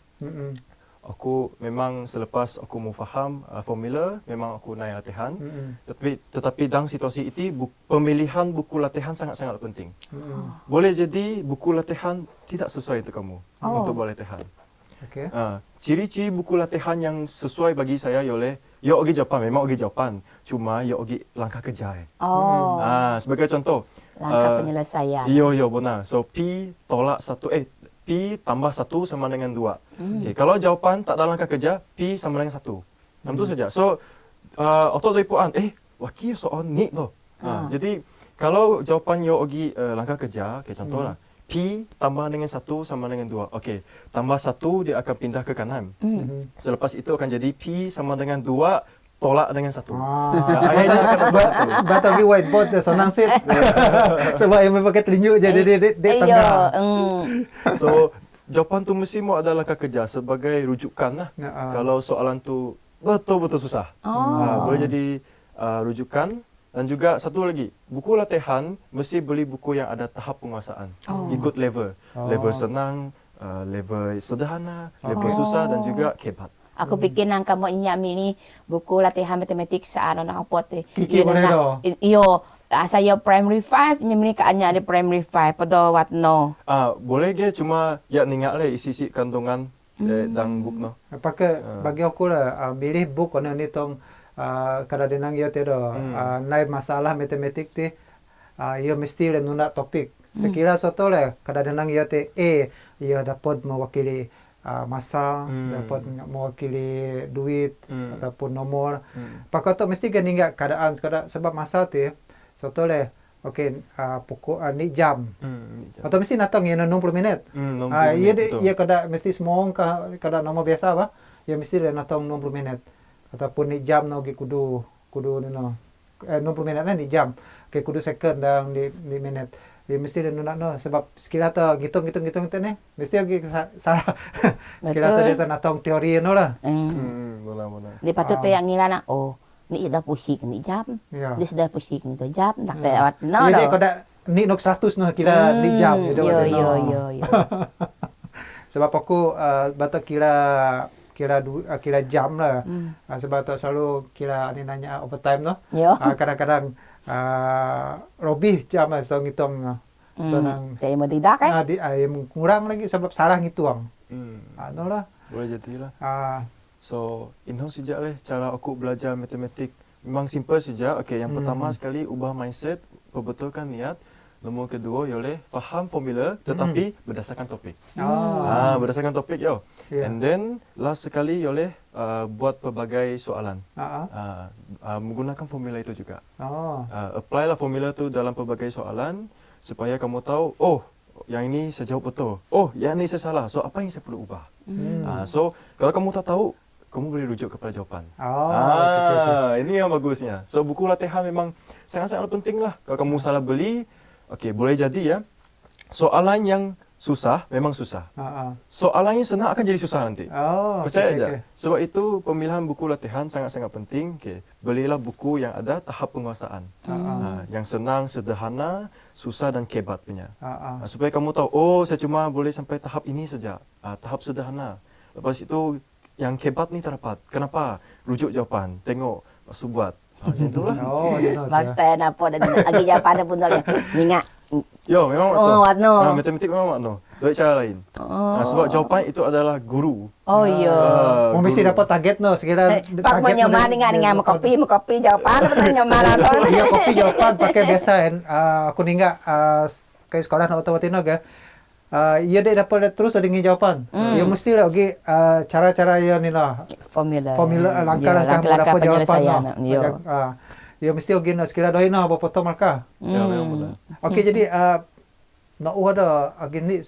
Aku memang selepas aku mau faham formula, memang aku naik latihan. Tetapi dalam situasi itu pemilihan buku latihan sangat-sangat penting. Boleh jadi buku latihan tidak sesuai untuk kamu untuk buat latihan. Ciri-ciri buku latihan yang sesuai bagi saya ialah yo ogi jawapan, memang ogi jawapan. Cuma yo ogi langkah kerja. Sebagai contoh, langkah penyelesaian. Yo benar. So P tolak 1 P tambah 1 sama dengan 2. Kalau jawapan tak ada langkah kerja, P sama dengan 1. Itu saja. So otot lipuan, wakil soal ni tu. Jadi kalau jawapan yo ogi langkah kerja, contohlah P tambah dengan 1 sama dengan 2. Tambah 1 dia akan pindah ke kanan. Selepas itu akan jadi P sama dengan 2 tolak dengan 1. Ayahnya akan buat tu. Batal pergi whiteboard dia senang sit. Sebab yang pakai tunjuk je di tengah. So jawapan tu mesti mau ada langkah kerja sebagai rujukan lah. Kalau soalan tu betul-betul susah. Boleh jadi rujukan. Dan juga satu lagi, buku latihan mesti beli buku yang ada tahap penguasaan. Ikut level. Level senang, level sederhana, level susah dan juga kebat. Aku fikir nang kamu nyami ni buku latihan matematik seano nak apa tu. Kiki boleh dah. Iyo, saya primary 5 nyami kaanya ada primary 5 pada watno. Boleh ke cuma ya ningat le isi-isi kandungan dalam buku no. Apakah bagi aku lah pilih buku ni tong kadang-kadang ia tiada naik masalah matematik ti ia mesti le nuna topik. Sekira soto le kadang-kadang ia te ia dapat mewakili masa, dapat mewakili duit ataupun nomor. Pakai tu mesti kan ingat keadaan sebab masa tu soto le pukul ni jam. Atau mesti natang ia 60 minit. Ia kada mesti semua kada nomor biasa ba. Ia mesti le natang 60 minit. Ataupun ni jam no kudu ni no 60 minit lah ni jam kudu second dalam di minit dia mesti dia nak no sebab sekira tu hitung tu ni mesti lagi salah sekira tu dia tu natong teori no lah benar dia patut yang ngira nak ni dah pusing ni jam dia sudah pusing tu jam tak lewat no dia kada ni nok 100 no kira ni jam gitu yo sebab aku batok kira jam lah. Sebab tu selalu kira ni nanya overtime tu. Kadang-kadang Robih jam so ngitung Tenang. Saya mau tidak kan? Kurang lagi sebab salah ngitung. Anu lah. Boleh jadilah. Ah. So, inhong sejak cara aku belajar matematik memang simple saja. Okey, yang pertama sekali ubah mindset, perbetulkan niat. Nombor kedua ialah faham formula tetapi berdasarkan topik. Berdasarkan topik yo. Yeah. And then last sekali ialah buat pelbagai soalan. Menggunakan formula itu juga. Apply lah formula tu dalam pelbagai soalan supaya kamu tahu, oh, yang ini saya jawab betul. Oh, yang ini saya salah. So, apa yang saya perlu ubah? So, kalau kamu tak tahu, kamu boleh rujuk kepada jawapan. Ini yang bagusnya. So, buku latihan memang sangat-sangat penting lah. Kalau kamu salah beli, okey, boleh jadi ya. Soalan yang susah memang susah. Soalan yang senang akan jadi susah nanti. Percaya aja. Sebab itu pemilihan buku latihan sangat-sangat penting. Okey, belilah buku yang ada tahap penguasaan. Yang senang, sederhana, susah dan kebat punya. Supaya kamu tahu, oh, saya cuma boleh sampai tahap ini saja. Tahap sederhana. Lepas itu yang kebat ni tak dapat. Kenapa? Rujuk jawapan. Tengok, lepas buat. Macam itulah. Basta na po dan agi jawapan pun dah. Mingat. Yo, memang makno. Matematik memang makno. Dari cara lain. Sebab jawapan itu adalah guru. Oh iya. Mesti dapat target no sekira Pak mau nyaman dengan kopi jawapan betul nyaman atau. Iya, kopi jawapan pakai biasa aku ninga ke sekolah nak otomatis ga. Ia dia dapat terus ada jawapan. Ia mesti lagi cara-cara yang ni lah. Formula langkah-langkah dapat jawapan. Ia mesti lagi nak sekira dohin apa potong markah. Ya, memang betul. Okey, jadi nak ada lagi ni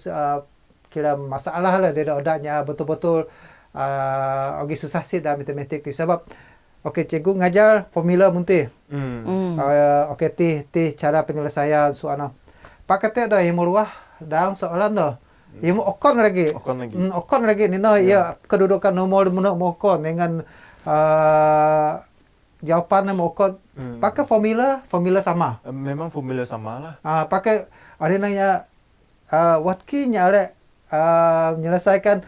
kira masalah lah dia adanya betul-betul lagi susah sih dalam matematik ni sebab okey, cikgu ngajar formula muntih. Okey, ti cara penyelesaian soalan. Pakai ada yang meluah dalam soalan dah. Ia mau okon lagi. Okon lagi ni no ia kedudukan nomor okon dengan jawapan mau okon. Pakai formula sama. Memang formula sama lah. Pakai ada nanya watkinya ada menyelesaikan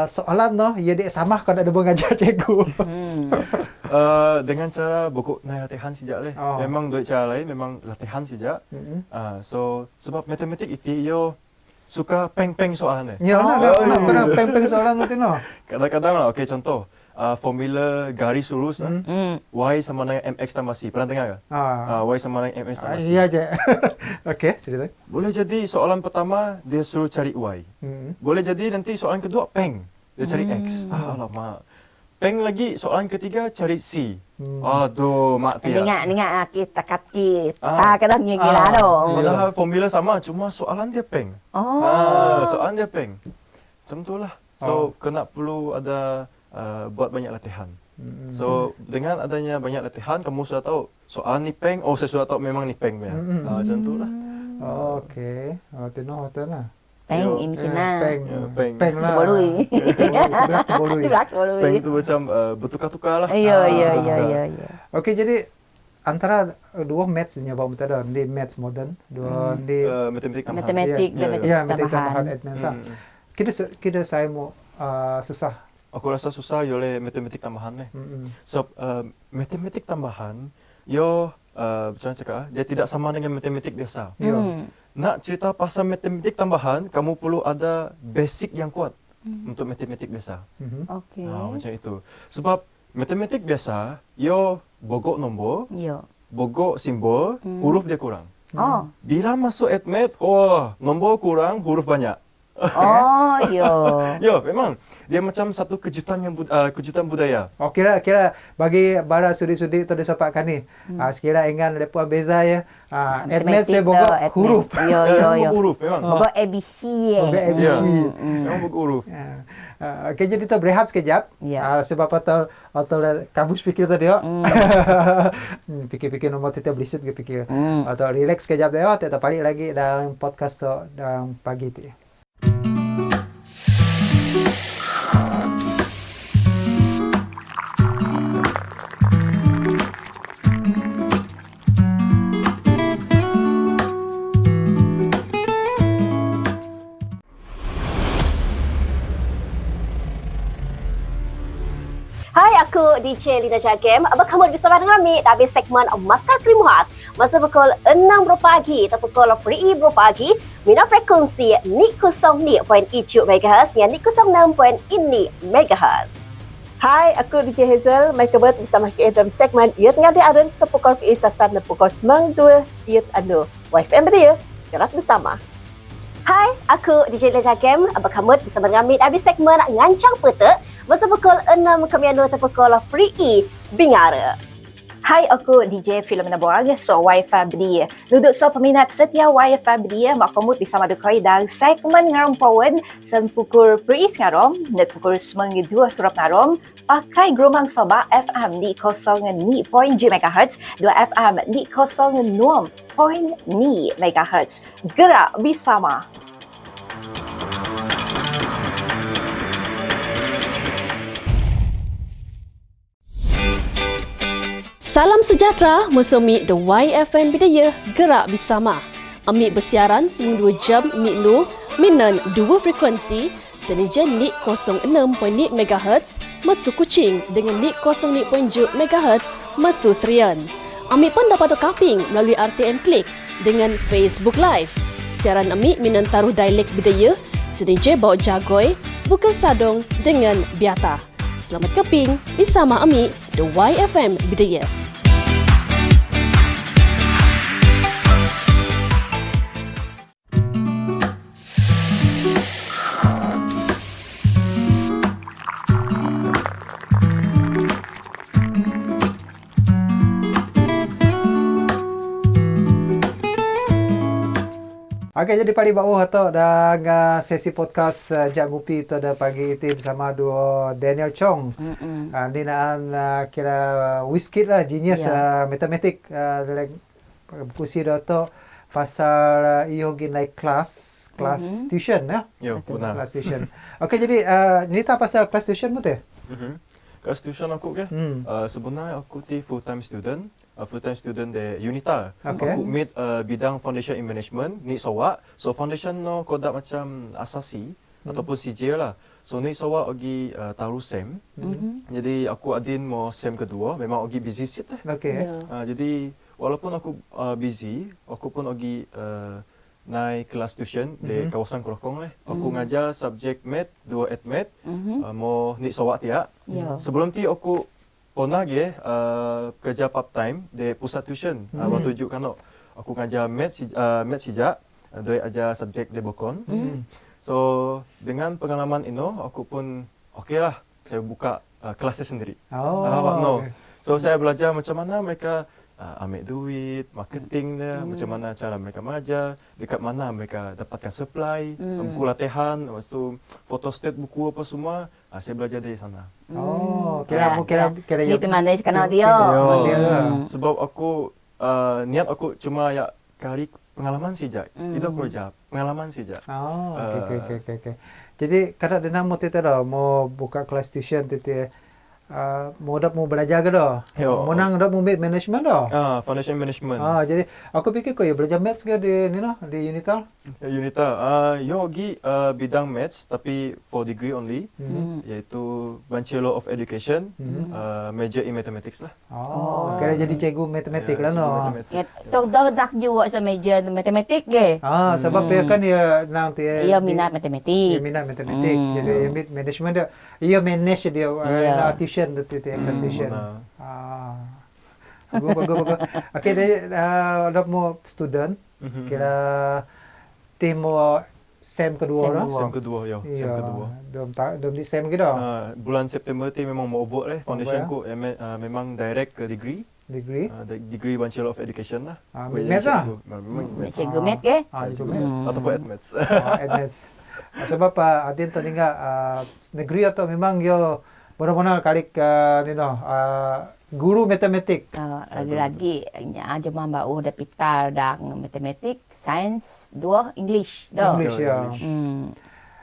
soalan no ia dia sama kalau ada mengajar cikgu. Dengan cara buku latihan sejak memang dua cara lain memang latihan sejak. So sebab matematik itu yo suka peng-peng soalan Ya, nak peng-peng soalan nanti no. Kadang-kadang lah, okey contoh formula garis lurus y sama dengan mx tambah c. Pernah dengar ke? Y sama dengan mx tambah c. Iya je. Okey, cerita. Boleh jadi soalan pertama dia suruh cari y. Boleh jadi nanti soalan kedua peng dia cari x. Alamak. Peng lagi soalan ketiga cari C. Aduh, mak dia. Ingat kita kaki. Kadang gila doh. Padahal formula sama, cuma soalan dia peng. Soalan dia peng. Tentulah. So, kena perlu ada buat banyak latihan. So, dengan adanya banyak latihan, kamu sudah tahu soalan ni peng. Oh, saya sudah tahu memang ni peng. Macam itulah. Okey. Tino hotel lah. Peng ini sina. Peng lah. Bolui. Peng itu macam bertukar-tukar lah. Iya. Okey, jadi antara dua maths ni apa mutada di maths modern, dua di matematik tambahan advance. Kita saya mau susah. Aku rasa susah oleh matematik tambahan ni. So matematik tambahan yo macam cakap dia tidak sama dengan matematik biasa. Nak cerita pasal matematik tambahan, kamu perlu ada basic yang kuat untuk matematik biasa. Okey. Macam itu. Sebab matematik biasa, yo bogok nombor, bogok simbol, huruf dia kurang. Bila masuk math, nombor kurang, huruf banyak. Yo, memang dia macam satu kejutan yang kejutan budaya. Kira bagi bara sudi-sudi tu disapakkan ni. Sekira ingat depa beza ya. Math saya bogok huruf. Yo. Huruf memang. Bogok ABC. Memang bogok huruf. Okey, jadi kita berehat sekejap. Sebab atau kabus fikir tadi yo. Fikir-fikir nombor kita belisut ke fikir. Atau relax sekejap dah. Kita balik lagi dalam podcast tu dalam pagi tu. Hai, aku DJ Lina Jagem. Kamu bersama dengan kami dari segmen Makan Krimuhas. Masa pukul 6 pagi atau pukul 3 pagi, mina frekuensi ni 0.7 MHz dengan ni 06.ini MHz. Hai, aku DJ Hazel. Mai kebet bersama kita dalam segmen Yut Ngadi Arun sepukul ke isasan dan pukul 92 Yut Anu. YFM dia, gerak bersama. Hai, aku DJ Lina Jagem. Kamu bersama dengan kami dari segmen Ngancang Peta. Masa pukul 6 Kamiano atau pukul 3 Bingara. Hai, aku DJ Filomena Boang. So, Wi-Fi belia. Duduk so peminat setia Wi-Fi belia. Mak komut bersama dekoi dan segmen ngarumpawan sempukul peris ngarom. Net pukul 92 turap ngarom. Pakai geromang soba FM di 0.2 MHz. 2 FM di 0.6 MHz. Gerak bersama. Salam sejahtera, musumi The YFN Bidaya Gerak Bersama. Amik bersiaran 92 jam Nik Nu, minan 2 frekuensi, senija Nik 06.0 MHz, Mesu Kuching dengan Nik 0.7 MHz, Mesu Serian. Amik pun dapat kaping melalui RTM Klik dengan Facebook Live. Siaran amik minan taruh dialek Bidaya, senija bawa jagoi, Bukar Sadong dengan Biata. Selamat keping bersama amik The YFM Bidaya. Okey, jadi pagi bawah atau dah sesi podcast Jak Gupi itu ada pagi itu bersama dua Daniel Chong. Ni naan kira whisky lah, genius matematik dalam kursi tu pasal iyo gi naik kelas tuition ya. Ya, benar. Kelas tuition. Okey, jadi ni tak pasal kelas tuition betul? Kelas tuition aku ke? Sebenarnya aku full time student. Full-time student di Unita. Okay. Aku meet bidang foundation in management ni sawak. So foundation no kodak macam asasi ataupun CJ lah. So ni sawak agi taruh SEM. Jadi aku adin mau SEM kedua, memang agi busy sit lah. Okay. Jadi walaupun aku busy, aku pun agi naik kelas tuition di kawasan Kelokong lah. Aku ngajar subjek math, 2 math, mau ni sawak tiak. Sebelum ti aku pernah kerja part time di pusat tuition. Waktu tujuh kan aku ngajar math sejak doi ajar subjek di Bokon. So dengan pengalaman ini aku pun okeylah saya buka kelasnya sendiri. Okay. So saya belajar macam mana mereka ambil duit, marketing dia, macam mana cara mereka mengajar, dekat mana mereka dapatkan supply, buku latihan, lepas tu photostat buku apa semua, saya belajar dari sana. Kira Di mana kenal dia. Sebab aku niat aku cuma ya cari pengalaman saja. Itu aku ajar, pengalaman saja. Okay. Jadi kada ada nama tu dah mau buka kelas tuition tu mau belajar ke dah? Mau nang dah mau management dah? Foundation management. Jadi aku fikir kau ya belajar maths ke di ni lah di Unita? Unita, yo gi bidang maths tapi for degree only, iaitu Bachelor of Education, major in mathematics lah. Kira jadi cikgu matematik lah no. Tok dah juga sa meja matematik ke. Sebab dia kan dia nang tu Ia minat matematik. Dia minat matematik. Jadi management dia, ia manage dia tuition tu kelas tuition. Bagus. Okey, dia dah mau student. Kira tim SEM kedua. SEM kedua. Dom di SEM ke dah? Bulan September tu memang mau obok foundation ku memang direct ke degree. Degree Bachelor of Education lah. Maths lah? Cikgu math ke? Cikgu maths. Ataupun admits. Admits. Sebab adin tu tinggal negeri atau memang yo benar-benar kali guru matematik. Lagi-lagi cuma bau dah pital dah matematik, sains, 2 English. English ya.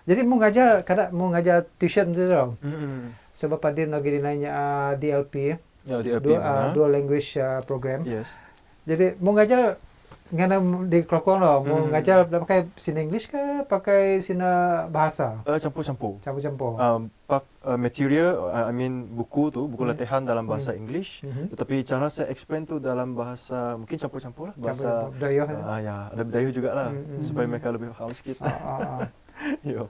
Jadi mau ngajar tuition tu dah. Sebab adin lagi dinanya DLP. DLP. Dual language program. Yes. Jadi mau ngajar ngana di Kelokong lo mau ngajar pakai sina English ke pakai sina bahasa? Campur-campur. Campur-campur. Material, buku latihan dalam bahasa English, tetapi cara saya explain tu dalam bahasa mungkin campur-campur lah, bahasa Dayoh. ya, ada Dayoh juga lah, supaya mereka lebih faham sikit. Yo.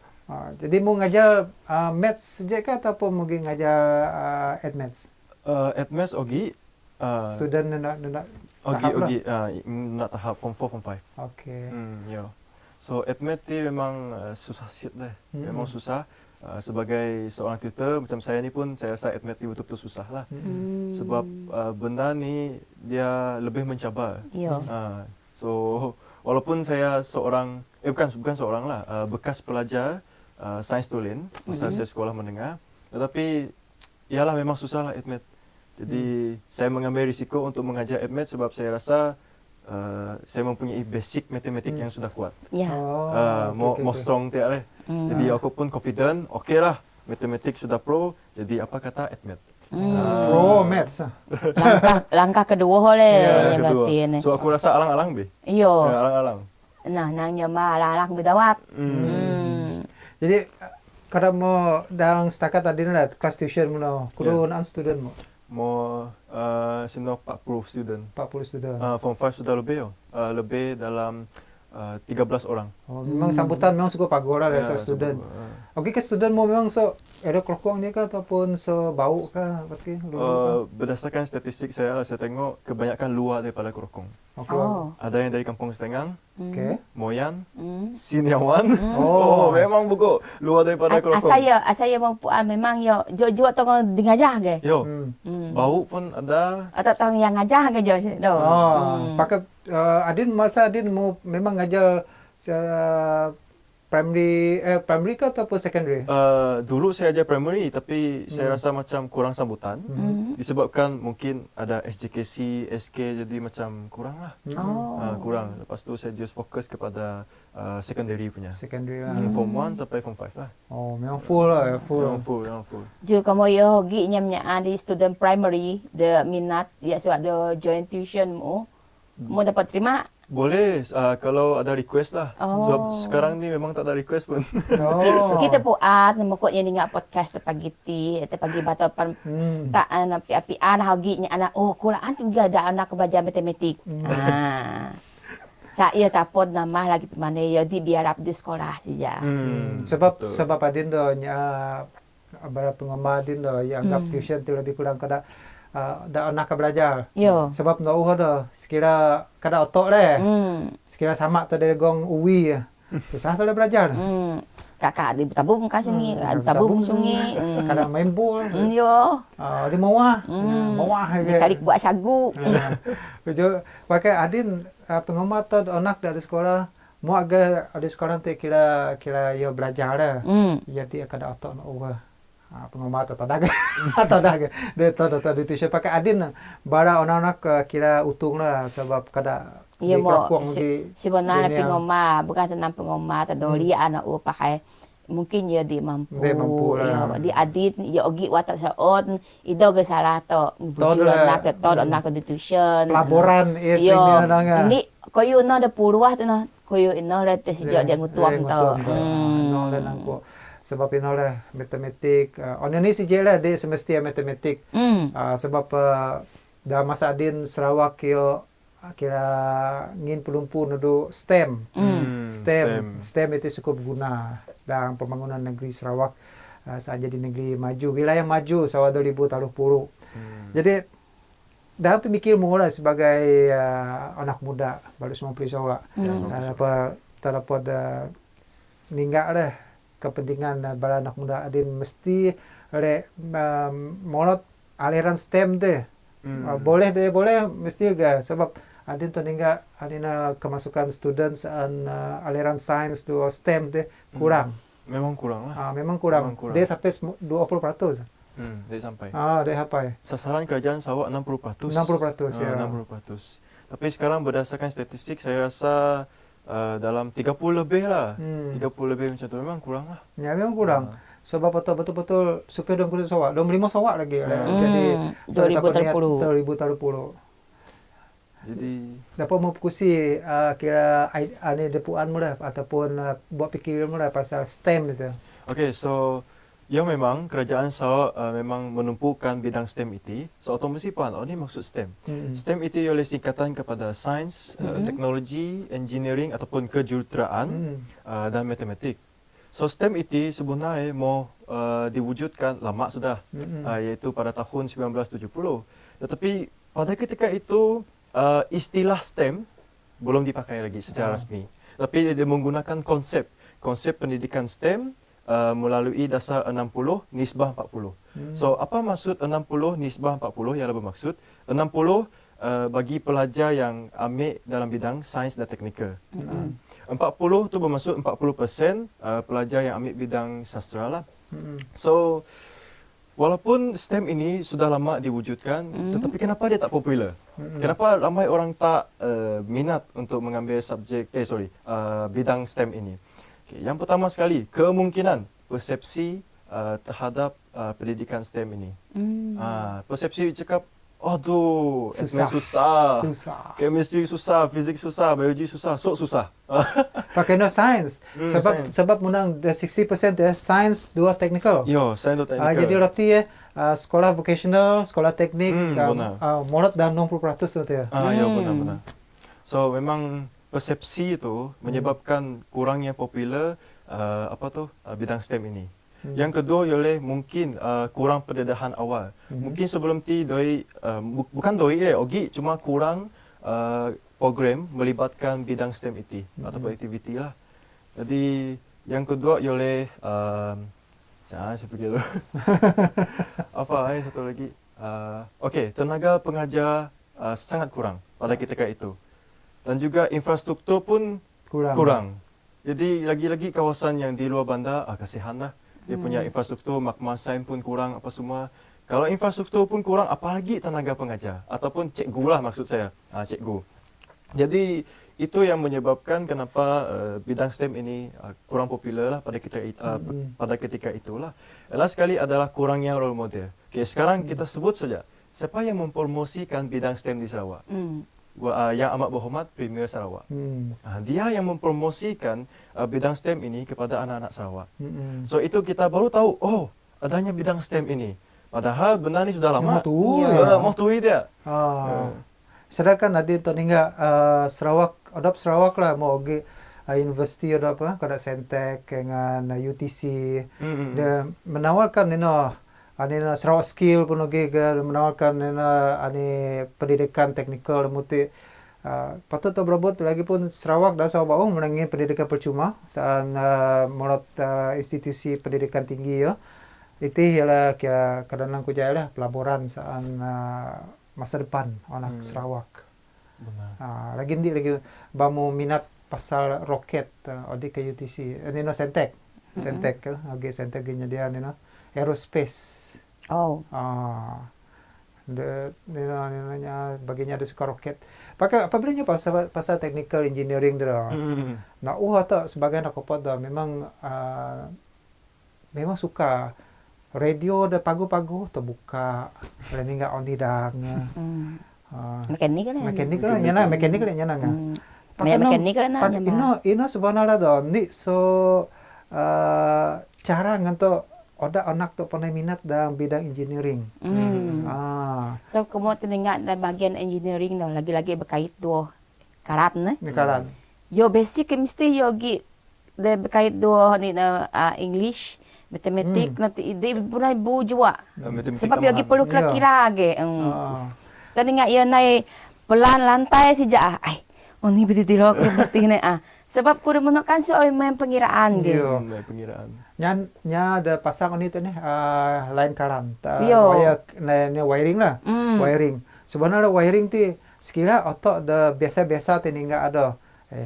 Jadi mau ngajar maths saja ke ataupun mungkin ngajar admaths? Admaths Ogi. Student nak Ogi, nak tahap form 4, form 5. Okay. Yo. So admaths ni memang susah sikit deh, memang susah. Sebagai seorang tutor macam saya ni pun saya rasa admaths ni betul-betul susah lah. Sebab benda ni dia lebih mencabar. So walaupun saya seorang bukan seorang lah, bekas pelajar sains tulen masa saya sekolah menengah, tetapi ialah memang susah lah admaths. Jadi saya mengambil risiko untuk mengajar admaths sebab saya rasa saya mempunyai basic matematik yang sudah kuat. Mau strong tiap leh. Jadi aku pun confident, okeylah matematik sudah pro, jadi apa kata admaths. Pro maths. Langkah kedua oleh yang kedua. berarti ni. So aku rasa alang-alang be. Yo. Alang-alang. Nah, nangnya mah alang-alang bidawat. Jadi kalau mau dalam setakat tadi lah kelas tuition mana, kudu an student mo. Mau sino 40 student. 40 student. Form 5 sudah lebih lebih dalam 13 orang. Memang sambutan memang suka pagora lah student. Okey ke student mo memang ada Kelokong ni ke ataupun bau ke berarti? Berdasarkan statistik saya tengok kebanyakan luar daripada Kelokong. Ada yang dari Kampung Setengah, Moyan, Siniawan. Memang buku luar daripada Kelokong. Saya mampu memang yo jual tong ngajah ke. Yo. Bau pun ada. Atau tong yang ngajah ke jo. Pakai Adin mau memang ngajar primary ke ataupun secondary? Dulu saya ajar primary tapi saya rasa macam kurang sambutan. Disebabkan mungkin ada SJKC, SK jadi macam kurang lah. Kurang. Lepas tu saya just fokus kepada secondary punya. Secondary lah. Form 1 sampai form 5 lah. Memang full lah. Memang full. Jo kamu yo gi nyamnya di student primary the minat ya sebab the join tuition mau dapat terima. Boleh kalau ada request lah. Sebab sekarang ni memang tak ada request pun. Kita puat namukot yang dengar podcast pagi batu tak api hagi anak kulaan juga ada anak belajar matematik. Saya tak pod nama lagi mana ya di biar di sekolah saja. Sebab Adin do bara pengamadin do yang anggap tuition tu lebih kurang kada da anak belajar. Sebab no do sekira kada otok leh. Sekira sama tu dari gong uwi. Susah tu belajar. Kakak di tabung sungai, tabung sungai. Kada main bola. Yo. Di mawah aja. Kali buat sagu. Jo pakai Adin pengamat tu anak dari sekolah mau agak ada sekolah tu kira yo belajar lah. Jadi kada otok no pengamat atau dagang dia tuition pakai Adin bara anak-anak kira utung lah sebab kada sebenarnya pengamat bukan tentang pengamat atau anak pakai mungkin dia di mampu di Adin ya ogi watak saon ido ge salah to anak di tuition laporan ini koyo no ada puluh tu no koyo ino le te sejak dia ngutuam to no le nangko sebab ino le matematik ini si jela dia semestinya matematik sebab dah masa Adin Sarawak yo kira ngin pelumpu nudu STEM itu cukup guna dalam pembangunan negeri Sarawak saat jadi negeri maju wilayah maju sawa 2030. Jadi dalam pemikir mula sebagai anak muda baru 90 Sarawak terdapat ninggak deh kepentingan para anak muda Adin mesti molot aliran STEM deh. Boleh mesti juga sebab Adin tu ninggak Adina kemasukan students aliran sains tu STEM deh kurang. Memang kurang lah. Memang kurang. Dia sampai 20%. Dia sampai. Dia sampai. Sasaran kerajaan Sarawak 60%. 60% ya. 60%. Tapi sekarang berdasarkan statistik saya rasa dalam 30 lebih lah. 30 lebih macam tu memang kurang lah. Ya memang kurang. Sebab betul-betul supaya 20 Sarawak, 25 Sarawak lagi. Jadi 2030. Jadi dapat memfokusi kira ane depuan mu dah ataupun buat fikiran mu dah pasal STEM itu. okay, so yang memang kerajaan Sarawak memang menumpukan bidang STEM itu. So otomatis pan, ini maksud STEM. STEM itu oleh singkatan kepada sains, teknologi, engineering ataupun kejuruteraan dan matematik. So STEM itu sebenarnya mau diwujudkan lama sudah, iaitu pada tahun 1970. Tetapi pada ketika itu istilah STEM belum dipakai lagi secara resmi. Tapi dia menggunakan konsep pendidikan STEM melalui dasar 60 nisbah 40. So apa maksud 60 nisbah 40? Ialah bermaksud 60 bagi pelajar yang ambil dalam bidang sains dan teknikal. 40 tu bermaksud 40% pelajar yang ambil bidang sastra lah. So walaupun STEM ini sudah lama diwujudkan, tetapi kenapa dia tak popular? Kenapa ramai orang tak minat untuk mengambil bidang STEM ini? Okay, yang pertama sekali, kemungkinan persepsi terhadap pendidikan STEM ini. Persepsi cakap, aduh, susah. Chemistry susah, fizik susah, biologi susah, susah. Pakai no science. Sebab menang 60% science, 2 technical. Yo, science 2 technical. Jadi roti sekolah vocational, sekolah teknik, morot dan 60% tu ya. Ya, benar. So memang persepsi itu menyebabkan kurangnya popular bidang STEM ini. Yang kedua ialah mungkin kurang pendedahan awal. Mungkin sebelum ti bukan ogi cuma kurang program melibatkan bidang STEM itu ataupun aktiviti lah. Jadi yang kedua ialah jangan saya fikir dulu. Satu lagi. Okey, tenaga pengajar sangat kurang pada ketika itu. Dan juga infrastruktur pun kurang. Jadi lagi-lagi kawasan yang di luar bandar kasihanlah. Dia punya infrastruktur, makmasan pun kurang apa semua. Kalau infrastruktur pun kurang, apalagi tenaga pengajar ataupun cikgu lah maksud saya. Cikgu. Jadi itu yang menyebabkan kenapa bidang STEM ini kurang popular lah pada ketika itulah. Last sekali adalah kurangnya role model. Okay, sekarang kita sebut saja siapa yang mempromosikan bidang STEM di Sarawak. Yang amat berhormat Premier Sarawak. Dia yang mempromosikan bidang STEM ini kepada anak-anak Sarawak. So itu kita baru tahu, adanya bidang STEM ini. Padahal benar ni sudah lama. Mau tu dia. Sedangkan ada tu hingga Sarawak lah mau pergi universiti ada apa? Kada Sentek dengan UTC. Dia menawarkan Sarawak skill pun menawarkan pendidikan teknikal muti patut tu berabot lagi pun Sarawak dan Sabah menangi pendidikan percuma saat menurut institusi pendidikan tinggi ya. Itu ialah kira kadang-kadang ku jaya lah pelaburan saat masa depan anak Sarawak. Lagi bamu minat pasal roket di ke UTC. Ini Sentek. Sentek kan. Sentek dia aerospace. Baginya ada suka roket. Pakai apa belinya pasal technical engineering dia. Tak sebagai nak kopot dah memang suka radio dah pagu-pagu terbuka. Lain enggak on tidak. Mekanik lah nyana. Mekanik lah Ino sebenarnya dah ni cara nganto ada anak tu pernah minat dalam bidang engineering. So kamu teringat dalam bagian engineering dah lagi-lagi berkait dua karat ne. Karat. Yo basic chemistry yo gi berkait dua ni English, matematik nanti ide punai bu juga. Sebab yo gi perlu kira-kira ge. Teringat yo naik pelan lantai saja. Ni betul-betul aku berarti ni sebab ku menekan soal main pengiraan gitu. Pengiraan. Nya ada pasang ni tu ni line current. Wiring lah. Wiring. Sebenarnya wiring ti sekira otak dah biasa-biasa ti enggak ada.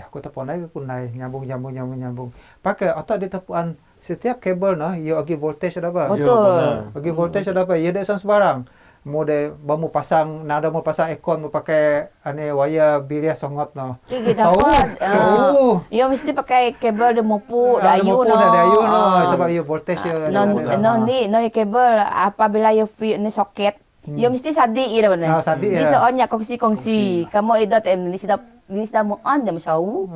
Aku telepon lagi aku naik nyambung. Pakai otak di tepuan setiap kabel yo agi voltage ada apa? Betul. Agi voltage ada apa? Ya dak sembarang. Mau pasang nada mau pasang aircon mau pakai wire biria songot Yo mesti pakai kabel de mopu dayu sebab yo voltage yo ni kabel apabila yo ni soket Ya mesti sadik ya benar. Sadik ya. Di soalnya kongsi-kongsi. Kamu itu ni sudah mau on jam sau.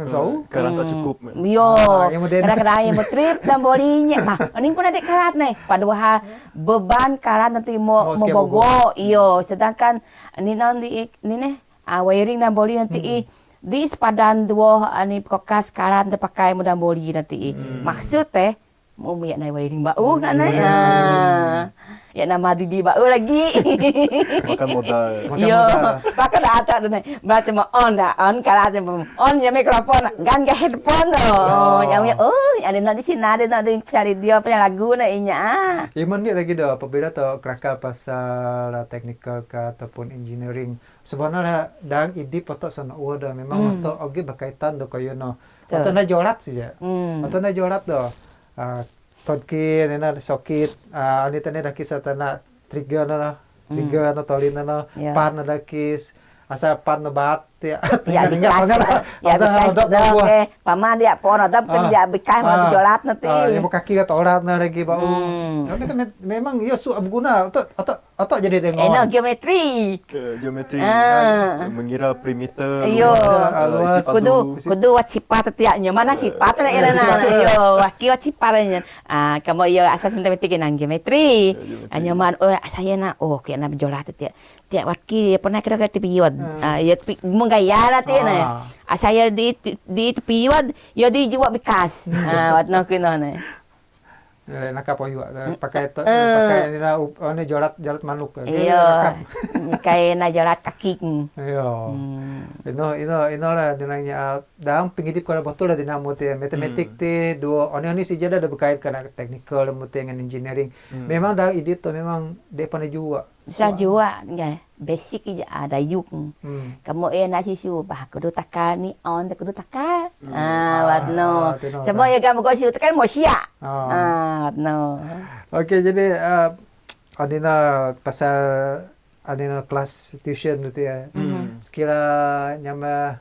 Kadang tak cukup. Yo. Yang modern. Kadang-kadang yang mau trip dan bolinya. Nah, ini pun ada karat nih. Padahal beban karat nanti mau bogo. Iyo. Sedangkan ini nanti ini wiring dan boli nanti di sepadan dua ani kokas karat terpakai mudah boli nanti. Maksud mau miak naik wiring bau nak naik. Ya nama Didi bau lagi. Makan modal. Yo, pakai data tu naik. Berarti mau on karat on ya mikrofon, gan ke headphone tu. Yang ada nak di sini ada nak cari dia punya lagu nak inya. Iman ni lagi dah berbeda tu kerakal pasal technical ke ataupun engineering. Sebenarnya dah ini potok sana dah memang potok oge berkaitan do koyo no. Atau na jorat saja. Atau na jorat do. Kodki nena sokit ani tane dah kisah tanah trigger na tolin na pan na kis asal pan na bat ya bekas paman dia pon ada kan dia bekas mati jolat nanti ya kaki ka torat na lagi bau tapi memang ya su abguna atau jadi dengon geometri mengira perimeter kudu wacipat tiaknya mana sifat lah yo waki wacipat kamu yo asas matematik nang geometri nyaman saya nak kaya na jolat tiak waki pernah kira tepiwan ya menggaya lah tiak saya di tepi wad ya di jual bekas wat nak kena ni nak apa juga pakai ni jorat manuk iya kayak na jorat kaki iya ino lah dinanya dalam pengidip kalau betul lah dinamo te matematik te dua oni saja dah berkait kena technical dengan engineering memang dah edit tu memang depan juga saya juga enggak basic aja ada yuk kamu nak sisu bah kudu takal ni on kudu takal warno semua ya kamu kau sisu takal mau siap warno okey jadi adina pasal adina kelas tuition tu ya sekira nyama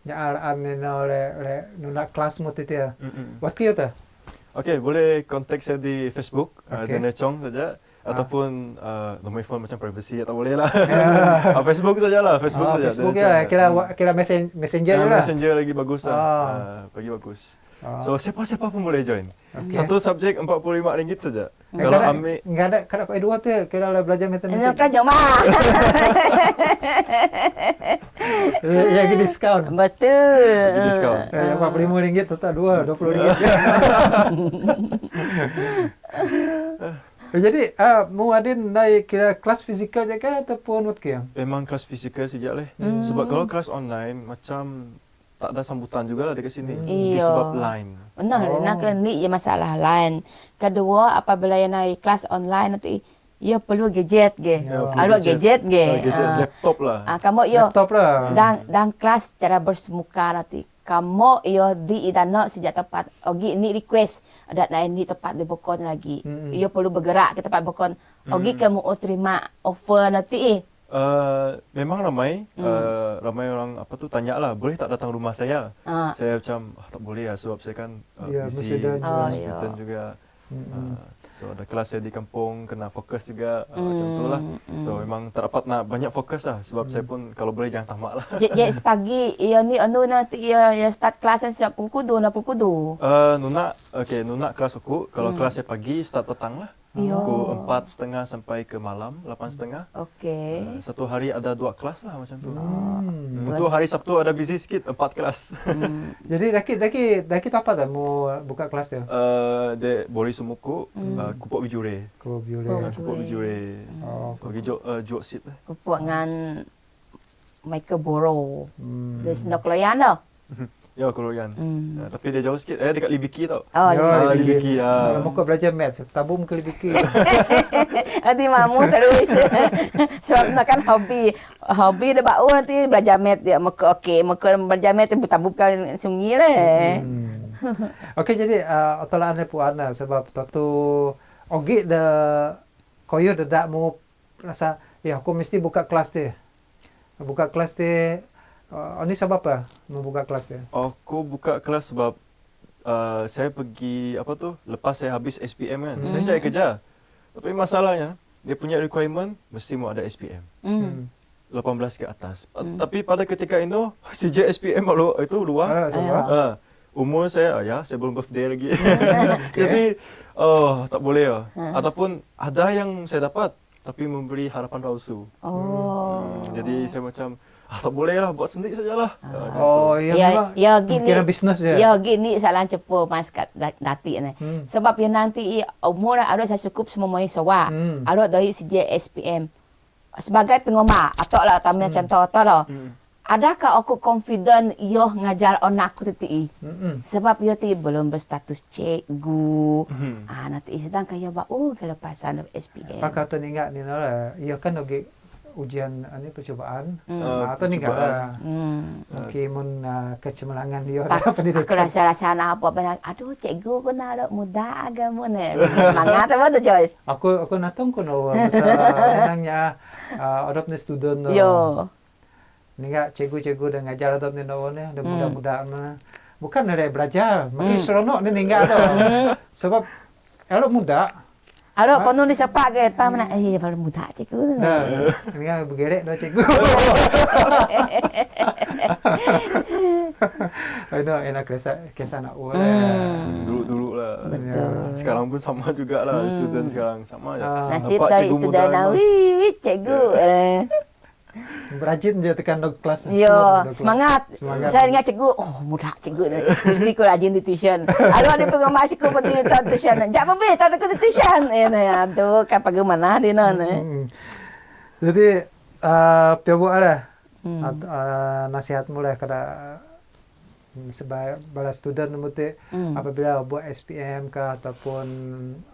nyaar amena oleh nuna kelas mu tu ya waktu itu okey boleh kontak saya di Facebook Daniel Chong saja ataupun nombor phone macam privacy atau boleh lah. Facebook sajalah, Facebook saja. Facebook ya, kira messenger lah. Messenger lagi bagus lah. Bagi bagus. So siapa-siapa pun boleh join. Satu subjek RM45 saja. Kalau ambil enggak ada kalau kau dua tu kira lah belajar matematik. Belajar mah. Ya gini diskaun. Betul. Diskaun. RM45 tetap RM20. Jadi mu adin naik kira kelas fizikal je ke ataupun what ke? Memang kelas fizikal sejak leh. Sebab kalau kelas online macam tak ada sambutan juga lah dekat sini. Sebab line. Benar, nak ni je masalah line. Kedua apabila yang naik kelas online nanti ya perlu gadget ge. Ada gadget ge. Gadget laptop lah. Kamu yo laptop lah. Dan kelas cara bersemuka nanti. Kamu yo di idana sejak tempat ogi ni request ada lain di tempat di bokon lagi. Yo perlu bergerak ke tempat bokon. Ogi kamu terima offer nanti memang ramai orang apa tu tanya lah boleh tak datang rumah saya. Saya macam tak boleh lah sebab saya kan busy student juga. So ada kelas saya di kampung kena fokus juga macam tu lah. So memang tak dapat nak banyak fokus lah sebab saya pun kalau boleh jangan tamak lah. Jadi pagi ya ni nanti ya start kelas siap pukul 2 pukul 2. Nuna kelas aku kalau kelas saya pagi start petang lah. Pukul 4:30 sampai ke malam 8:30. Okey. Satu hari ada 2 kelas lah macam tu. Untuk hari Sabtu ada busy sikit 4 kelas. Jadi daki apa dah mau buka kelas dia? De Bori Sumuku Kupok Bijure. Kupok Bijure. Bagi jok sit lah. Kupok dengan Michael Boro. Dia senok loyan dah. Ya, Keroyan. Tapi dia jauh sikit. Dekat Libiki tau. Libiki. Muka belajar maths. Tabung ke Libiki. Nanti mamu terus. Sebab nak kan hobi. Hobi dia bau nanti belajar maths dia. Muka belajar maths dia tabungkan sungai lah. Okey, jadi otolaan ni puan lah. Sebab tu ogi dah koyo dah mau rasa ya aku mesti buka kelas dia. Buka kelas dia. Ini sebab apa membuka kelas dia? Aku buka kelas sebab saya pergi lepas saya habis SPM kan. Saya cari kerja. Tapi masalahnya dia punya requirement mesti mau ada SPM. 18 ke atas. Tapi pada ketika itu sejak SPM itu luar. Umur saya saya belum birthday lagi. Jadi tak boleh ya. Ataupun ada yang saya dapat tapi memberi harapan palsu. Jadi saya macam tak boleh lah, buat sendiri sajalah. Gini. Kira bisnes je. Ya gini salah cepo maskat dati ni. Sebab yang nanti umur ada saya cukup semua mai sawa. Ada dari sejak SPM. Sebagai pengoma atau lah tamnya contoh atau lah. Adakah aku confident yo ngajar anak aku titi? Sebab yo ti belum berstatus cikgu. Nanti sedang kaya kelepasan SPM. Maka tu ningat ni lah. Yo kan lagi ujian percobaan. Atau ningat lah. Mungkin mun kecemerlangan dia pendidikan. Aku rasa nak apa benar. Aduh cikgu aku nak muda agama ni. Semangat apa tu Joyce? Aku natong ko no masa nangnya adop ni student no. Yo. Ninga cikgu-cikgu dan ngajar adop ni no ni muda-muda na. Bukan ada belajar, makin seronok ni ninga do. Sebab elok muda. Alo penulis apa ke? Pa mana? Baru muda cikgu. Ninga bergerek do cikgu. Aduh, enak kisah nak ulang. Dulu lah. Betul. Sekarang pun sama juga lah, student sekarang sama je. Nasib dari student cikgu. Rajin je tekan dog kelas. Yo, semangat. Saya ingat cikgu, muda cikgu ni. Mesti ku rajin di tuition. Ada penggemar cikgu pergi tuition. Jangan pergi tak ke tuition. Aduh, kan bagaimana dia ni. Jadi pihak ada nasihatmu lah kepada sebagai bala student muti apabila buat SPM ke ataupun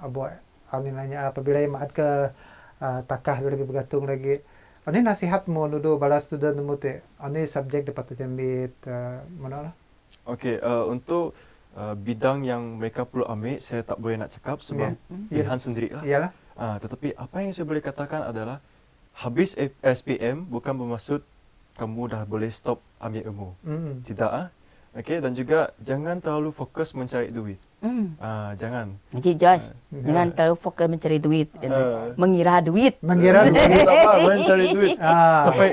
buat apabila maat ke takah lebih bergantung lagi. Ini nasihatmu dulu bala student muti. Ini subjek dapat terjemit mana lah? Okey, untuk bidang yang mereka perlu ambil, saya tak boleh nak cakap sebab pilihan sendirilah. Iyalah. Tetapi apa yang saya boleh katakan adalah habis SPM bukan bermaksud kamu dah boleh stop ambil ilmu. Tidak. Okey, dan juga jangan terlalu fokus mencari duit. Jangan. Encik Josh, jangan terlalu fokus mencari duit. Mengira duit. Mencari duit.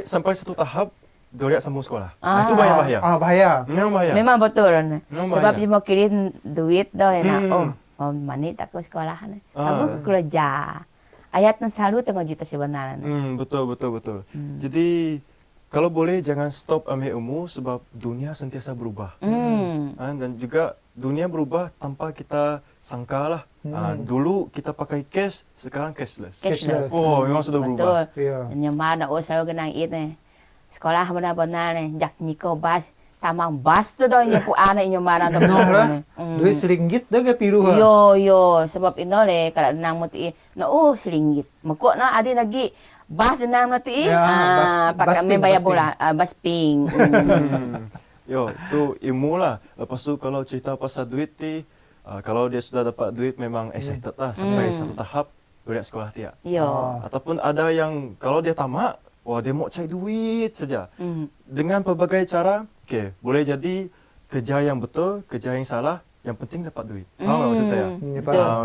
Sampai satu tahap doriak sambung sekolah. Itu bahaya. Bahaya. Memang bahaya. Memang betul. Sebab bahaya. dia mau kirim duit dah enak. Mani tak ke sekolah ni. Aku kerja. Ayat yang selalu tengok jita sebenarnya. Betul. Jadi kalau boleh jangan stop ambil ilmu sebab dunia sentiasa berubah. Dan juga dunia berubah tanpa kita sangka lah. Dulu kita pakai cash, sekarang cashless. Oh, memang sudah berubah. Betul. Nyamar nak selalu kenang ini. Sekolah benar-benar ni, jak niko bas, tamang bas tu dah nyapu anak nyamar tu. Duit RM1 dah ke piru. Yo, sebab ino le kalau nang muti, RM1. Makok na ada lagi. Bas nang muti, pakai membayar bola, bas pink. Yo, tu ilmu lah. Lepas tu kalau cerita pasal duit ni, kalau dia sudah dapat duit memang excited lah sampai satu tahap doriak sekolah dia. Yo. Ataupun ada yang kalau dia tamak, dia mau cari duit saja. Dengan pelbagai cara, boleh jadi kerja yang betul, kerja yang salah, yang penting dapat duit. Faham tak maksud saya?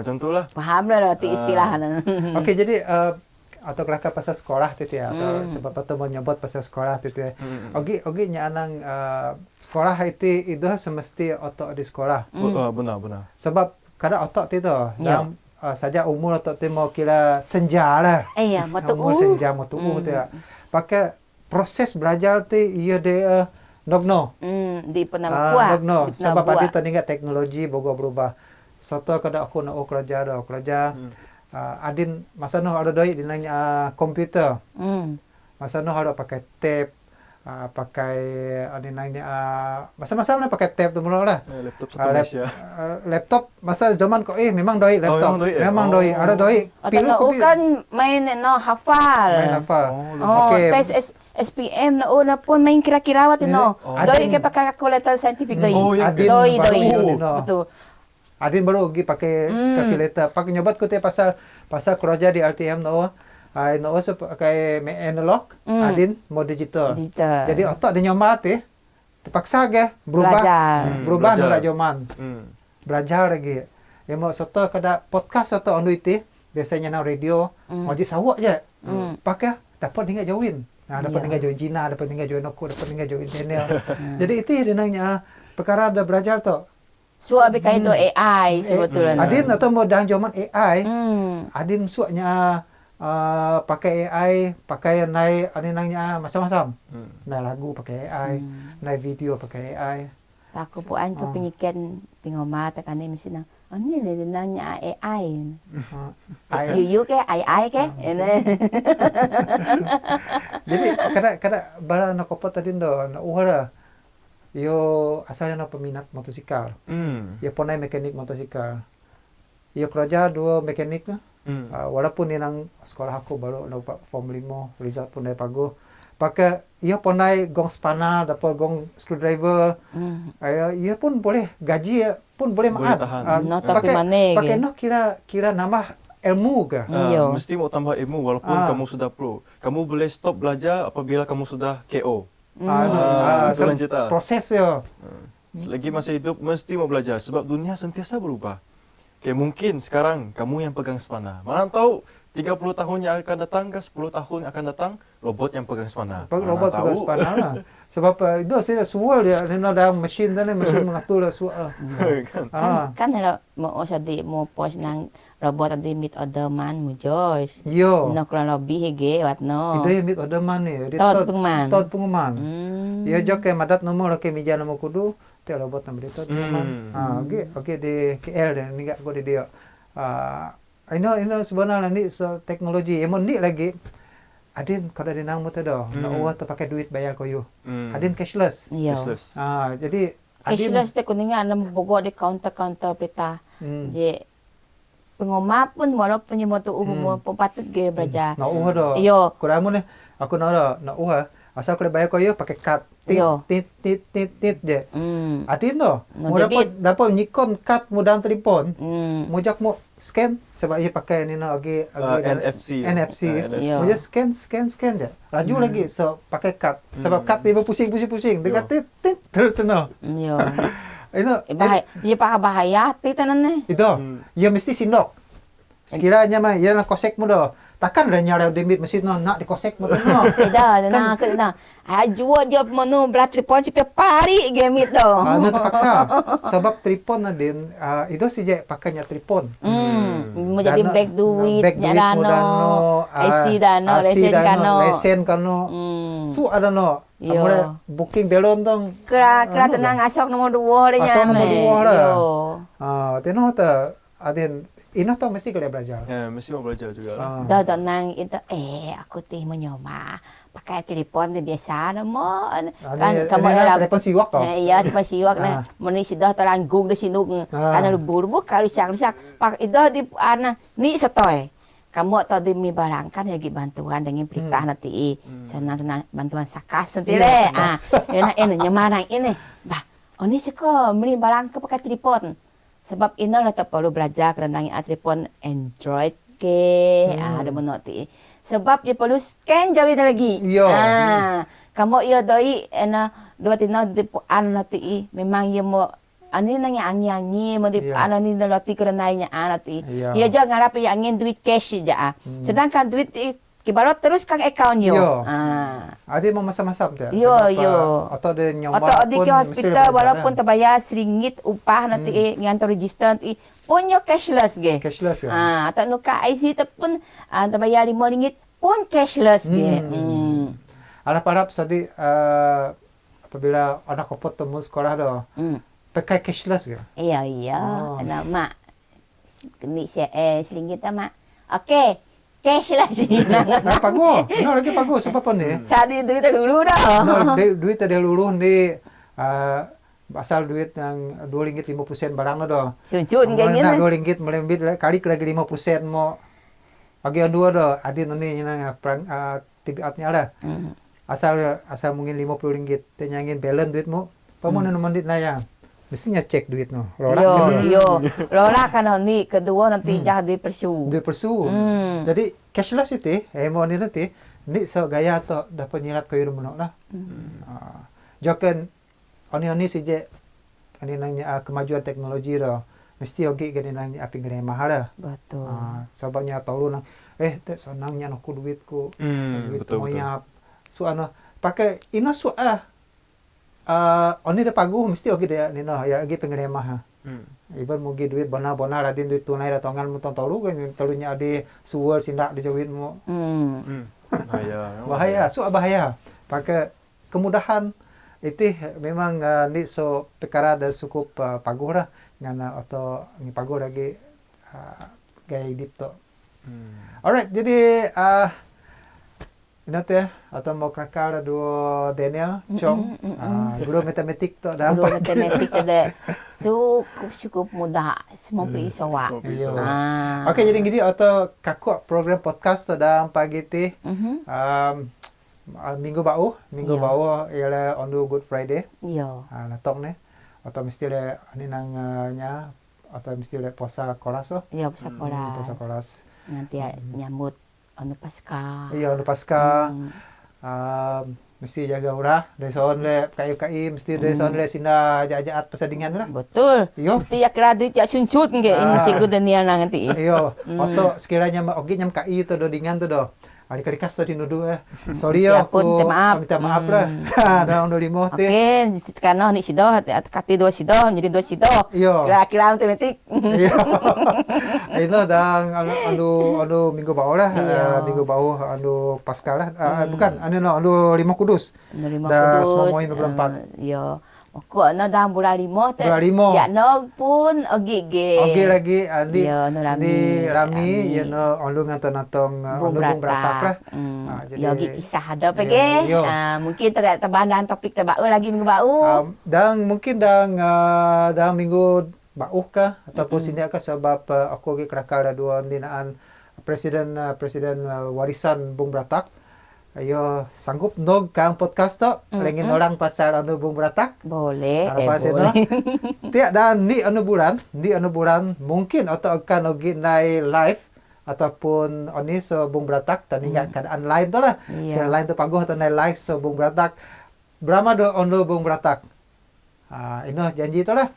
Macam tu lah. Faham lah istilah. Okey, jadi atau kelakar pasal sekolah tu ya, atau sebab tu mau nyebut pasal sekolah tu ya. Okey nyanang sekolah itu semesti otak di sekolah. Benar. Sebab kadang otak tu dalam saja umur otak tu mau kira senja lah. Umur senja mau tu ya. Pakai proses belajar tu ia dia dogno. Di penama kuat. Dogno. Sebab ada tandingan teknologi berubah. Satu kadang aku nak kerja. Adin masa noh ada duit dinanya komputer. Masa noh ada pakai tape, pakai adinanya masa-masa mana pakai tape tu mula lah. Laptop satu Malaysia. Laptop masa zaman kau memang duit laptop. Memang duit, ada duit. Pilu kan main hafal. Okey. Tes SPM na pun main kira-kira wat Doi ke pakai kalkulator saintifik doi. Doi. Betul. Adin baru pergi pakai calculator. Pakai nyobat ko pasal kerja di RTM so pakai analog, Adin mau digital. Jadi otak dia nyomat terpaksa ke berubah nak zaman. Belajar lagi. Yang mau soto kada podcast soto anu itu biasanya na radio, wajib sawak je. Pakai dapat tinggal join. Dapat tinggal join Cina, dapat tinggal join aku, dapat tinggal join channel. Jadi itu dinanya perkara ada belajar tu. Suap berkait tu AI sebetulnya. Adin atau mau dah zaman AI. Adin suaknya pakai AI, pakai naik aninangnya macam-macam. Naik lagu pakai AI, naik video pakai AI. Aku puan tu penyikian pengomah tekan ni mesti nang. Ni dia nanya AI. You ke AI ke? Jadi kadang bala nak kopot tadi ndo, nak uhara. Yo asalnya nak peminat motosikal. Yo ponai mekanik motosikal. Yo kerja dua mekanik lah. Walaupun ni nang sekolah aku baru dapat form 5, result pun dah bagus. Pakai ia ponai gong spana, dapat gong screwdriver. Ia pun boleh gaji pun boleh maat. Pakai noh kira nambah ilmu ke? Mesti mau tambah ilmu walaupun kamu sudah pro. Kamu boleh stop belajar apabila kamu sudah KO. Proses ya. Selagi masih hidup mesti mau belajar sebab dunia sentiasa berubah. Okay, mungkin sekarang kamu yang pegang spana. Mana tahu 30 tahun yang akan datang ke 10 tahun yang akan datang robot yang pegang spana. Robot pegang spana lah. Sebab itu saya sual dia ada mesin dan mesin mengatur sual. Kan kalau mau jadi mau pos nang robot tadi meet order man mu Josh. Yo. Nak kurang lebih hege wat no. Itu yang meet order man ni. Tot pengman. Tot pengman. Yo jok ke madat nomor ke meja nomor kudu. Tiap robot nama dia tot pengman. Okey di KL dan ni aku di dia. Ini sebenarnya ni teknologi. Emon ni lagi. Adin kalau ada nang muta dah. Nak uah tu pakai duit bayar koyo. Adin cashless. Cashless. Jadi cashless tu kuningan nam bogor di counter berita. Je pengomah pun walaupun yang motor umum pun patut ge belajar. Nak uah dah. Yo. Kuramu ni aku nak uah. Asal aku bayar koyo pakai kad. Tit je. Adin dah. Mau dapat nyikon kad mu dalam telefon. Mu jak mu scan sebab ia pakai ni nak NFC. Mu just scan je. Laju lagi so pakai kad. Sebab kad dia pusing. Dekat tit terus no. Yo. Itu ia bahaya titanan ni. Itu. Ia mesti sindok. Sekiranya mah ia nak kosek mu dah. Takkan dah nyara debit mesin nak dikosek mu no. Tidak, kena. Jual dia menu berat telefon sampai pari game itu. Nak terpaksa. Sebab telefon Adin itu saja pakainya telefon. Mau jadi bag duit dano, IC dano, lesen kano. Su ada no. Amore booking belon dong. Kira tenang asok nomor 2 dia. Asok nomor 2 lah. Teno ta Adin ino to mesti kena belajar. Ya, mesti mau belajar juga. Dah nang itu aku teh menyoba pakai telefon biasa mo. Kan kamu ada telefon siwak toh. Iya, telefon siwak nah. Meni sudah teranggung di sinung. Kan lubur pak rusak. Pak itu di ni setoy. Kamu atau demi barangkan lagi bantuan dengan berita nanti. Senang bantuan sakas nanti le. Enak nyaman ini. Bah, ini seko beli barang ke pakai telefon. Sebab ini lah tak perlu belajar kerana telefon Android ke ada menoti. Sebab dia perlu scan jauh lagi. Kamu ia doi dua tina di nanti memang ia mau ani nanya angin mau di ni nanti kerana nanti. Ia jangan harap ia angin duit cash saja. Sedangkan duit kibarat terus kang account yo. Ada masa-masa tu. Yo. Atau ada nyoba atau di hospital walaupun terbayar RM1 upah nanti ngantor register nanti pun yo cashless ge. Cashless ya. Atau nuka IC tu pun terbayar RM5 pun cashless ge. Harap-harap tadi apabila anak kopot temu sekolah dah. Pakai cashless ke? Iya. Anak mak ni RM1 mak. Okey. Cashless ni. Bagus. Lagi bagus. Sebab apa ni? Sadi duit dulu dah. Duit dulu ni asal duit yang RM2.50 barang dah. Cun kayak gini. RM2 melembit kali lagi 50 mo. Agi dua dah. Adin ni yang perang tibiatnya lah. Asal mungkin RM50 tenyangin balance duitmu. Pamono nomandit naya. Mestinya cek duit no. Lola kan ni kedua nanti jah duit persu. Jadi cashless itu, mau ni nanti, ni so gaya to dapat nyirat koyo rumah lah. Jokan, oni saja, ani nanya kemajuan teknologi dah. mesti ogi gani nang api gani mahal dah. Betul. Sebabnya tahu nang tak senangnya aku duitku. Duit betul. moyap. So pakai ina oni dah pagu mesti ogi dia nino ya ogi pengen mah. Iban mugi duit bona radin duit tunai datangan mu tahu kan talunya ade suwal sindak di jawin mu. Bahaya. So bahaya. Pakai kemudahan itu memang ni so perkara dah cukup pagu lah ngana atau ni pagu lagi gaya hidup tu. Alright, jadi ingat ya atau mau krakal dua Daniel Chong guru matematik tu dah Guru matematik tu dah cukup mudah semua beri soak. Okey, jadi gini atau kaku program podcast tu dah pagi ti minggu bau ialah on the Good Friday. Yo. Natok ni atau mesti le ani nangnya atau mesti le puasa koras tu. Ya, puasa koras. Puasa koras. Nanti nyambut anu Paskah. Iya, anu Paskah. Mesti jaga urah. Dari soal le KI mesti dari soal le sina jajaat persadingan lah. Betul. Iyo. Mesti ya kira duit ya suncut nge ini cikgu Daniel nanti. Iyo. Atau sekiranya ogi nyam KI tu do dingan tu do. Adik-adik kas tadi nuduh sorry yo aku minta maaf lah. Dah undur 5 teh. Okey, sekarang ni sido kati 2 sido jadi 2 sido. Kira-kira matematik. Iya. Itu dah anu minggu bau lah. Minggu bau anu Paskah lah. Bukan anu 5 Kudus. Dah semua moin 24. Yo. Aku dalam bulan 5 bulan 5. Ya no pun ogi lagi andi rami ya no anu ngatong bung beratak lah. Jadi ogi kisah ada pagi. Mungkin tambahan topik terbau lagi minggu bau. Dan mungkin dah minggu bau kah ataupun sini kah sebab aku ogi kerakal dua dinaan presiden warisan bung beratak. Ayo sanggup nog kang podcast tu lengin orang pasal anu bung beratak boleh boleh tiak dan ni anu bulan mungkin atau akan ogi nai live ataupun oni so bung beratak tani keadaan lain tu lah lain tu paguh atau nai live so bung beratak berapa do anu bung beratak ino janji tu lah.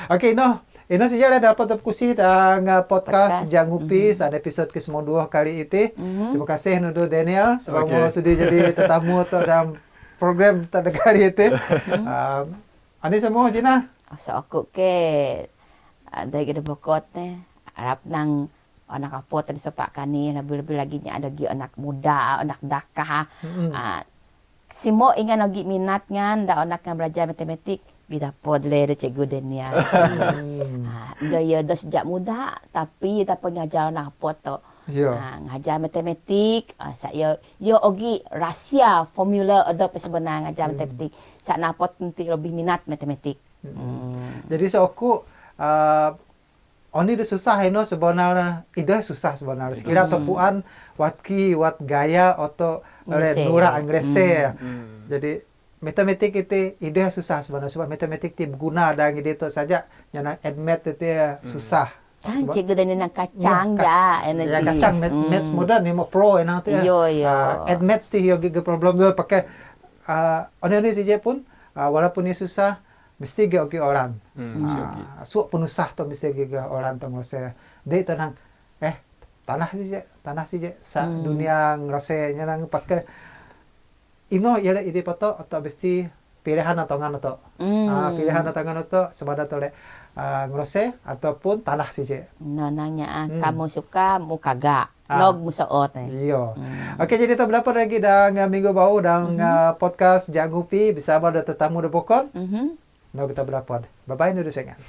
Okey Ino saja dapat terkusih dengan podcast Jangupi pada episod ke-92 kali itu. Terima kasih Nudu Daniel sebab sudah jadi tetamu atau dalam program pada kali itu. Ani semua Jina. So aku ke dari gede bokot ni harap nang anak apa tadi sopak kani lebih lagi ada lagi anak muda, anak dakah. Semua ingin lagi minat ngan dah anak yang belajar matematik. Bila podle de cikgu Daniel. Dia dah sejak muda tapi tak pengajar nak apa tu. Ngajar matematik, saya ogi rahsia formula ada sebenarnya ngajar matematik. Sak napot nanti lebih minat matematik. Jadi aku oni dah susah sebenarnya. Ida susah sebenarnya. Sekira topuan wat gaya atau nura Inggrisnya. Jadi matematik itu ide susah sebenarnya sebab matematik itu berguna dan gitu saja yang admit itu susah. Kan cikgu dan nak kacang ya energi. Ya kacang maths modern ni mau pro enang tu. Admit tu yo problem tu pakai oni saja pun walaupun ini susah mesti ge orang. Suak penusah tu mesti ge orang tu ngose. Dia tenang tanah saja sa dunia ngose nang pakai ino ialah ide poto atau mesti pilihan atau ngan atau pilihan atau ngan atau sebada tole ngrose ataupun tanah saja. Nanya kamu suka mu kagak log musaot Iyo. Okey, jadi tu berapa lagi dah minggu bau dan podcast Jangupi bersama ada tetamu de pokon. No kita berapa. Bye bye nu sengan.